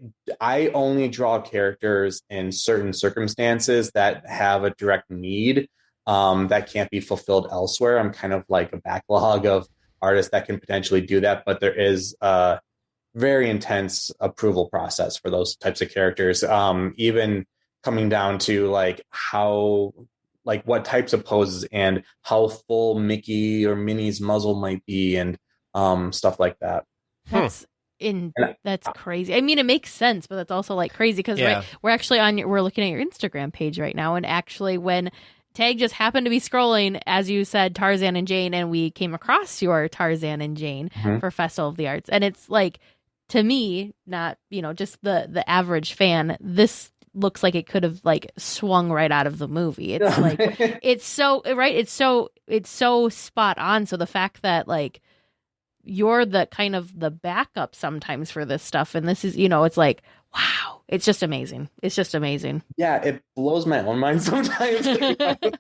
only draw characters in certain circumstances that have a direct need that can't be fulfilled elsewhere. I'm kind of like a backlog of artists that can potentially do that, but there is a very intense approval process for those types of characters. Even coming down to like what types of poses and how full Mickey or Minnie's muzzle might be, and stuff like that. That's crazy. I mean, it makes sense, but that's also like crazy because right, we're looking at your Instagram page right now, and actually when Tag just happened to be scrolling, as you said, Tarzan and Jane, and we came across your Tarzan and Jane for Festival of the Arts, and it's like, to me, not just the average fan, this looks like it could have like swung right out of the movie. It's like it's so right, it's so spot on. So the fact that like you're the kind of the backup sometimes for this stuff, and this is it's like, wow, it's just amazing. It's just amazing. Yeah, it blows my own mind sometimes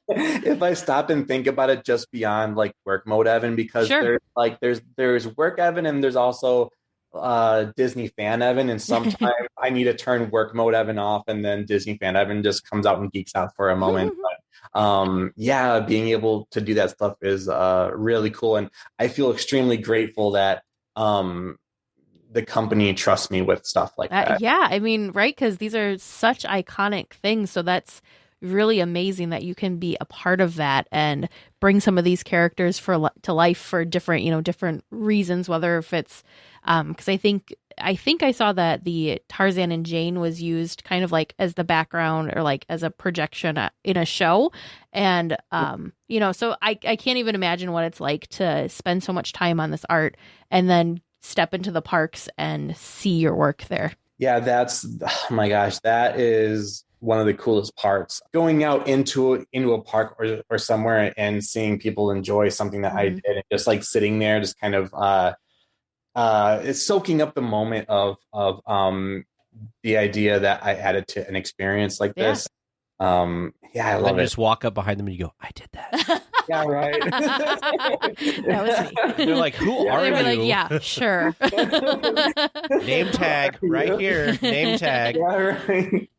if I stop and think about it just beyond like work mode Evan, because there's work Evan, and there's also Disney fan Evan, and sometimes I need to turn work mode Evan off, and then Disney fan Evan just comes out and geeks out for a moment. But being able to do that stuff is really cool, and I feel extremely grateful that the company trusts me with stuff like that. Yeah, I mean, right, because these are such iconic things, so that's really amazing that you can be a part of that and bring some of these characters to life for different different reasons, whether if it's because I think I saw that the Tarzan and Jane was used kind of like as the background or like as a projection in a show, and so I can't even imagine what it's like to spend so much time on this art and then step into the parks and see your work there. Yeah, oh my gosh, that is one of the coolest parts. Going out into a park or somewhere and seeing people enjoy something that I did, and just like sitting there, just kind of it's soaking up the moment of the idea that I added to an experience like this. I love it. Just walk up behind them and you go, I did that. Yeah, right. That was me. They're like, who are you? They were like, yeah, sure. Name tag right here. Name tag. Yeah, right.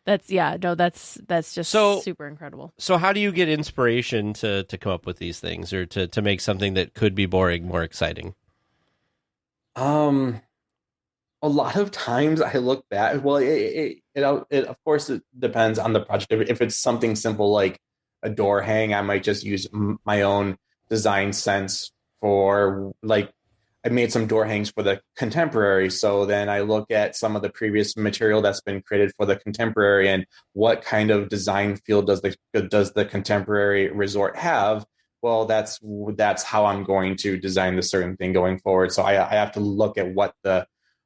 That's just super incredible. So how do you get inspiration to come up with these things, or to make something that could be boring more exciting? A lot of times I look back. Well, it of course it depends on the project. If it's something simple like a door hang, I might just use my own design sense for, like, I made some door hangs for the contemporary. So then I look at some of the previous material that's been created for the contemporary, and what kind of design field does the contemporary resort have? Well, that's how I'm going to design the certain thing going forward. So I have to look at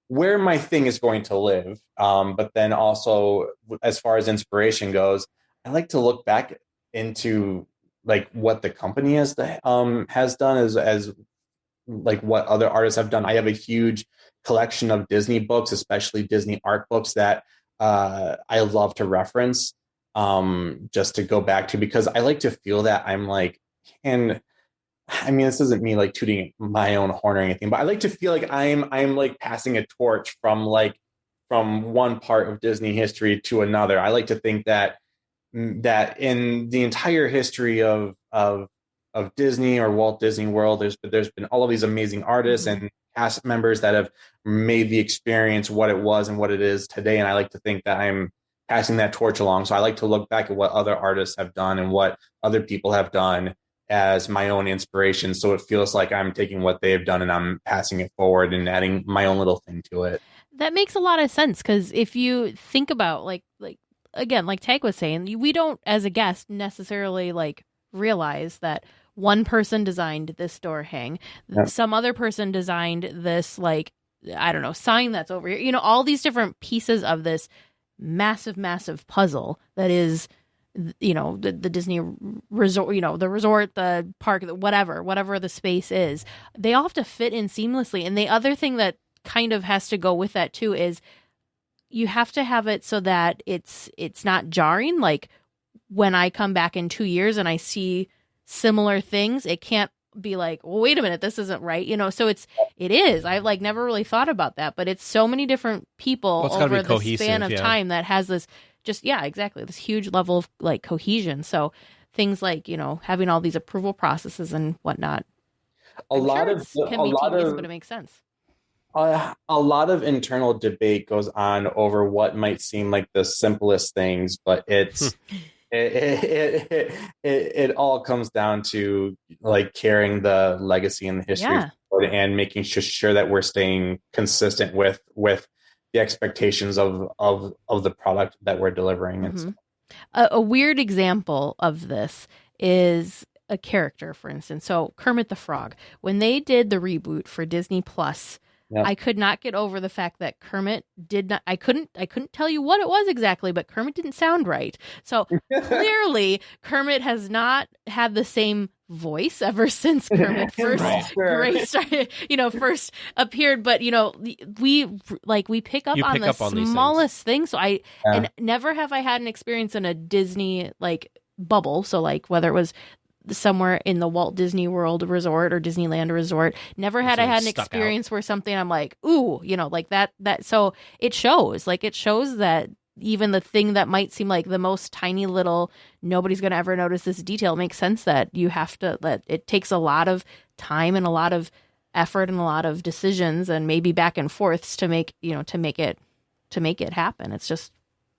where my thing is going to live. But then also, as far as inspiration goes, I like to look back into like what the company has done as like what other artists have done. I have a huge collection of Disney books, especially Disney art books that I love to reference, just to go back to, because I like to feel that I'm like, and I mean, this isn't me like tooting my own horn or anything, but I like to feel like I'm like passing a torch from one part of Disney history to another. I like to think that in the entire history of Disney or Walt Disney World, there's been all of these amazing artists and cast members that have made the experience what it was and what it is today. And I like to think that I'm passing that torch along. So I like to look back at what other artists have done and what other people have done as my own inspiration. So it feels like I'm taking what they have done and I'm passing it forward and adding my own little thing to it. That makes a lot of sense, because if you think about like again, like Tag was saying, we don't as a guest necessarily like realize that one person designed this door hang, some other person designed this, like, I don't know, sign that's over here, you know, all these different pieces of this massive puzzle that is, you know, the Disney resort, you know, the resort, the park, whatever the space is, they all have to fit in seamlessly. And the other thing that kind of has to go with that too is you have to have it so that it's not jarring. Like when I come back in 2 years and I see similar things, it can't be like, well, wait a minute, this isn't right, you know. So it is. I've like never really thought about that, but it's so many different people over the span of time that has this exactly, this huge level of like cohesion. So things like, you know, having all these approval processes and whatnot. Can be tedious, but it makes sense. A lot of internal debate goes on over what might seem like the simplest things, but it's it all comes down to like carrying the legacy and the history and making sure that we're staying consistent with the expectations of the product that we're delivering. And a weird example of this is a character, for instance. So Kermit the Frog, when they did the reboot for Disney Plus, I could not get over the fact that Kermit did not, I couldn't tell you what it was exactly, but Kermit didn't sound right. So clearly Kermit has not had the same voice ever since Kermit first first appeared. But you know, we pick up on the smallest thing. So and never have I had an experience in a Disney like bubble. So like whether it was somewhere in the Walt Disney World Resort or Disneyland Resort, never had I had an experience where something I'm like, ooh, you know, like that. So it shows that even the thing that might seem like the most tiny little, nobody's going to ever notice this detail, makes sense that you have to it takes a lot of time and a lot of effort and a lot of decisions and maybe back and forths to make it happen. It's just.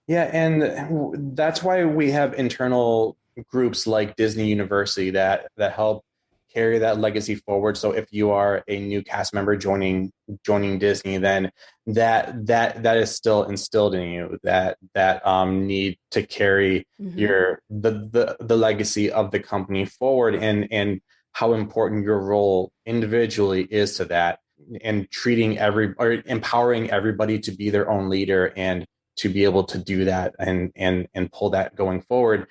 Yeah. And that's why we have internal groups like Disney University that help carry that legacy forward. So if you are a new cast member joining Disney, then that is still instilled in you, that need to carry the legacy of the company forward, and how important your role individually is to that, and empowering everybody to be their own leader and to be able to do that and pull that going forward.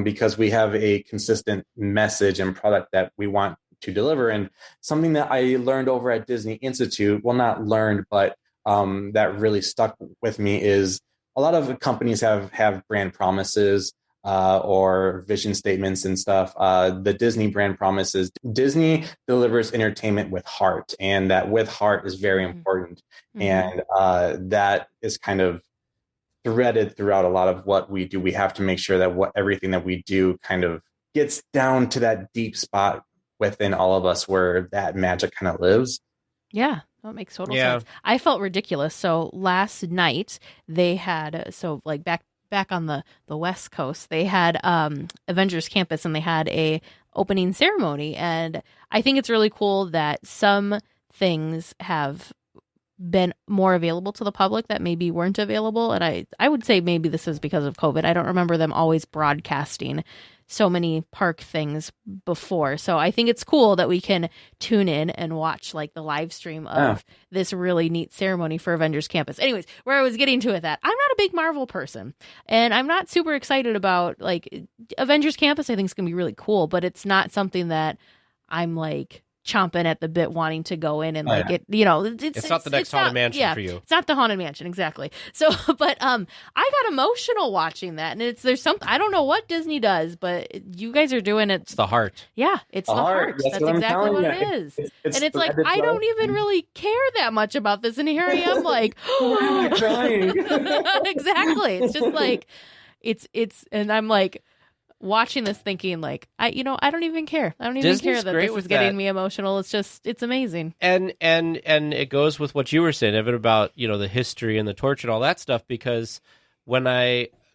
Because we have a consistent message and product that we want to deliver. And something that I learned over at Disney Institute, well, not learned, but that really stuck with me, is a lot of companies have brand promises or vision statements and stuff. The Disney brand promise is Disney delivers entertainment with heart, and that with heart is very important. And that is kind of threaded throughout a lot of what we do. We have to make sure that everything that we do kind of gets down to that deep spot within all of us where that magic kind of lives. Yeah, that makes total sense. I felt ridiculous. So last night they had, back on the West Coast, they had Avengers Campus, and they had a opening ceremony. And I think it's really cool that some things have been more available to the public that maybe weren't available. And I would say maybe this is because of COVID. I don't remember them always broadcasting so many park things before. So I think it's cool that we can tune in and watch like the live stream of this really neat ceremony for Avengers Campus. Anyways, where I was getting to with that, I'm not a big Marvel person, and I'm not super excited about like Avengers Campus. I think it's going to be really cool, but it's not something that I'm like chomping at the bit wanting to go in and it's not the next Haunted Mansion for you. It's not the Haunted Mansion, exactly. So, but I got emotional watching that, and there's something, I don't know what Disney does, but you guys are doing it. It's the heart. Yeah, it's the heart. That's exactly what it is. And it's like, I don't even really care that much about this, and here I am like, crying. Exactly. It's just like, it's, and I'm like, watching this thinking like, I don't even care. I don't even Disney's care that great this with is getting that. me emotional. It's amazing. And it goes with what you were saying, Evan, about, the history and the torch and all that stuff, because when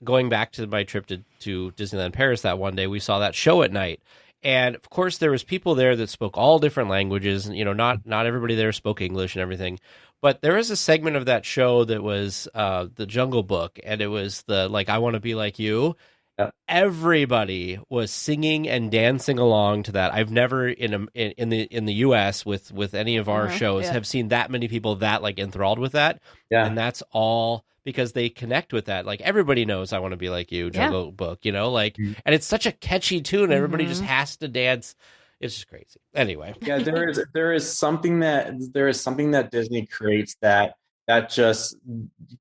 going back to my trip to Disneyland Paris that one day, we saw that show at night. And of course there was people there that spoke all different languages, and not everybody there spoke English and everything. But there was a segment of that show that was the Jungle Book, and it was the I Want to Be Like You. Yep. Everybody was singing and dancing along to that. I've never in the US with any of our shows have seen that many people that enthralled with that. Yeah. And that's all because they connect with that. Everybody knows I Want to Be Like You, Jungle Book, and it's such a catchy tune. Everybody just has to dance. It's just crazy. Anyway. Yeah, there is something that Disney creates that just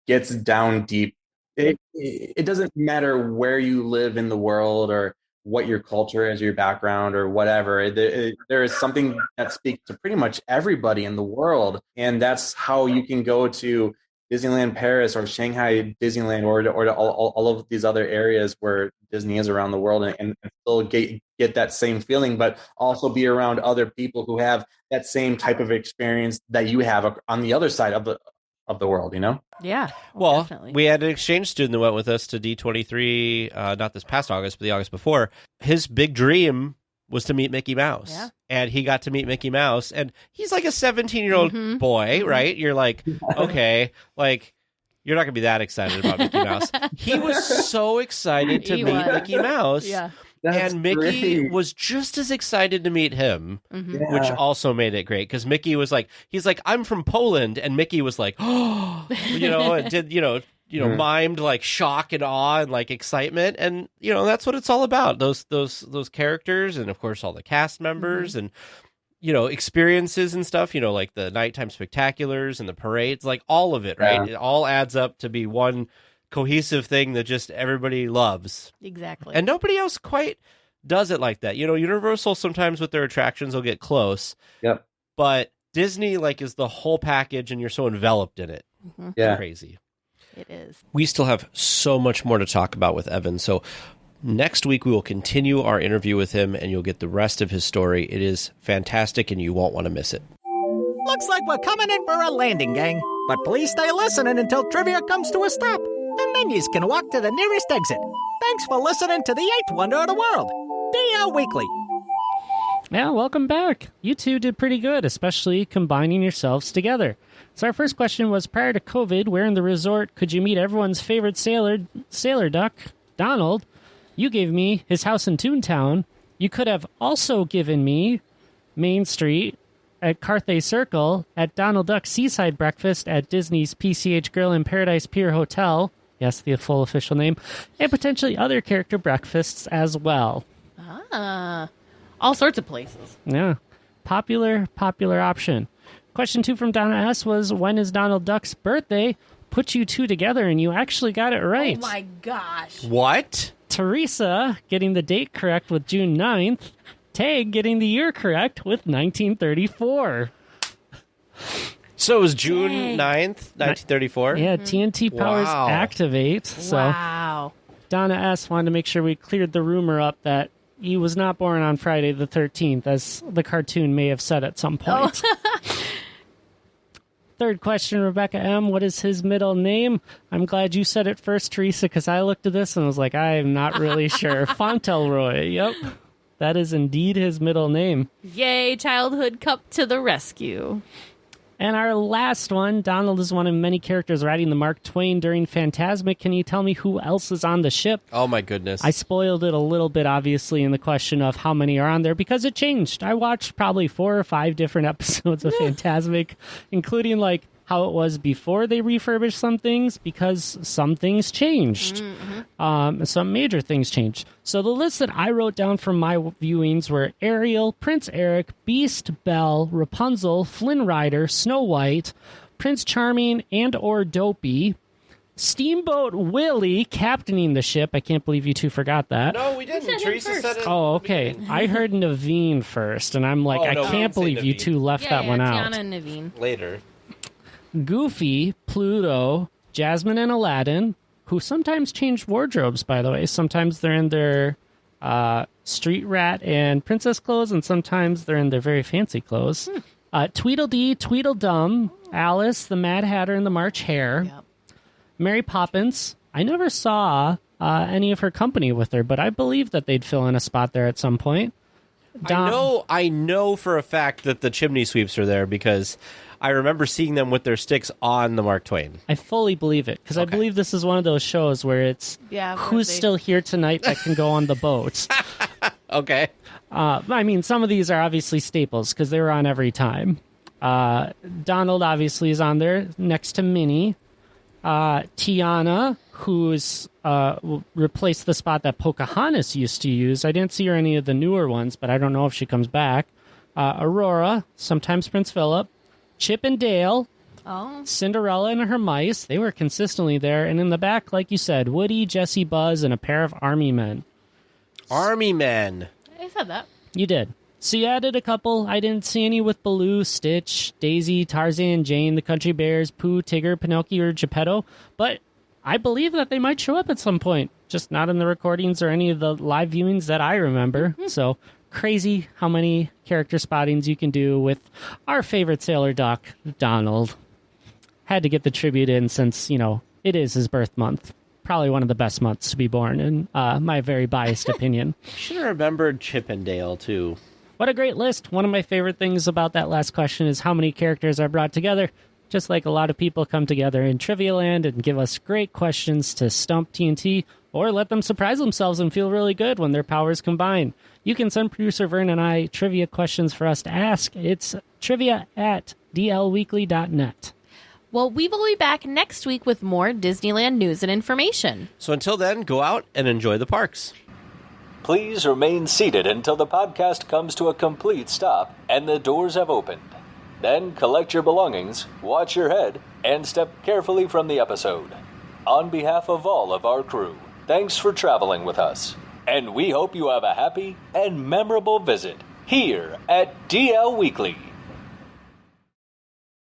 gets down deep. It doesn't matter where you live in the world or what your culture is, your background or whatever. There is something that speaks to pretty much everybody in the world. And that's how you can go to Disneyland Paris or Shanghai Disneyland or to all of these other areas where Disney is around the world and still get that same feeling, but also be around other people who have that same type of experience that you have on the other side of the world, Yeah. Well, definitely. we had an exchange student that went with us to D23, not this past August, but the August before. His big dream was to meet Mickey Mouse. Yeah. And he got to meet Mickey Mouse. And he's like a 17-year-old boy, right? You're like, okay, you're not going to be that excited about Mickey Mouse. He was so excited to meet Mickey Mouse. Yeah. That's and Mickey great. was just as excited to meet him, Mm-hmm. which also made it great because Mickey was he's like, I'm from Poland, and Mickey was like, oh, and did mimed shock and awe and excitement, and that's what it's all about. Those characters, and of course all the cast members and experiences and stuff. Like the nighttime spectaculars and the parades, all of it, right? Yeah. It all adds up to be one cohesive thing that just everybody loves. Exactly. And nobody else quite does it like that. Universal sometimes with their attractions will get close. Yep. But Disney is the whole package and you're so enveloped in it. Yeah. It's crazy. It is. We still have so much more to talk about with Evan. So next week we will continue our interview with him and you'll get the rest of his story. It is fantastic and you won't want to miss it. Looks like we're coming in for a landing, gang. But please stay listening until trivia comes to a stop. And then you can walk to the nearest exit. Thanks for listening to the 8th wonder of the world, DLWeekly. Yeah, welcome back. You two did pretty good, especially combining yourselves together. So our first question was, prior to COVID, where in the resort could you meet everyone's favorite sailor duck, Donald? You gave me his house in Toontown. You could have also given me Main Street at Carthay Circle, at Donald Duck Seaside Breakfast at Disney's PCH Grill and Paradise Pier Hotel. Yes, the full official name. And potentially other character breakfasts as well. Ah. All sorts of places. Yeah. Popular option. Question 2 from Donna S. was, when is Donald Duck's birthday? Put you two together and you actually got it right. Oh my gosh. What? Teresa getting the date correct with June 9th. Tag getting the year correct with 1934. So it was June Dang. 9th, 1934? Yeah, TNT powers Wow. activate. So Wow. Donna S. wanted to make sure we cleared the rumor up that he was not born on Friday the 13th, as the cartoon may have said at some point. Third question, Rebecca M. What is his middle name? I'm glad you said it first, Teresa, because I looked at this and was like, I am not really sure. Fauntleroy. Yep. That is indeed his middle name. Yay, childhood cup to the rescue. And our last one, Donald is one of many characters riding the Mark Twain during Phantasmic. Can you tell me who else is on the ship? Oh, my goodness. I spoiled it a little bit, obviously, in the question of how many are on there, because it changed. I watched probably 4 or 5 different episodes of Phantasmic, including, how it was before they refurbished some things, because some things changed. Some major things changed. So the list that I wrote down from my viewings were Ariel, Prince Eric, Beast, Belle, Rapunzel, Flynn Rider, Snow White, Prince Charming and or Dopey, Steamboat Willie captaining the ship. I can't believe you two forgot that. No, we didn't. Teresa said it. Oh, okay. I heard Naveen first, and I'm like, Oh, no, I we can't didn't say believe you Naveen. two left that one out. Tiana and Naveen. Later. Goofy, Pluto, Jasmine and Aladdin, who sometimes change wardrobes, by the way. Sometimes they're in their street rat and princess clothes, and sometimes they're in their very fancy clothes. Tweedledee, Tweedledum, Alice, the Mad Hatter, and the March Hare. Yep. Mary Poppins. I never saw any of her company with her, but I believe that they'd fill in a spot there at some point. I know for a fact that the chimney sweeps are there because I remember seeing them with their sticks on the Mark Twain. I fully believe it, because I believe this is one of those shows where it's who's still here tonight that can go on the boat. Okay. I mean, some of these are obviously staples because they were on every time. Donald obviously is on there next to Minnie. Tiana, who's replaced the spot that Pocahontas used to use. I didn't see her any of the newer ones, but I don't know if she comes back. Aurora, sometimes Prince Philip. Chip and Dale. Oh. Cinderella and her mice. They were consistently there. And in the back, like you said, Woody, Jesse, Buzz, and a pair of army men. Army men. I said that. You did. So you added a couple. I didn't see any with Baloo, Stitch, Daisy, Tarzan, Jane, the Country Bears, Pooh, Tigger, Pinocchio, or Geppetto. But I believe that they might show up at some point. Just not in the recordings or any of the live viewings that I remember. So crazy how many character spottings you can do with our favorite sailor duck, Donald. Had to get the tribute in since, it is his birth month. Probably one of the best months to be born, in my very biased opinion. Should have remembered Chip and Dale, too. What a great list. One of my favorite things about that last question is how many characters are brought together. Just like a lot of people come together in Trivia Land and give us great questions to stump TNT, or let them surprise themselves and feel really good when their powers combine. You can send producer Vern and I trivia questions for us to ask. It's trivia@dlweekly.net. Well, we will be back next week with more Disneyland news and information. So until then, go out and enjoy the parks. Please remain seated until the podcast comes to a complete stop and the doors have opened. Then collect your belongings, watch your head, and step carefully from the episode. On behalf of all of our crew, thanks for traveling with us. And we hope you have a happy and memorable visit here at DL Weekly.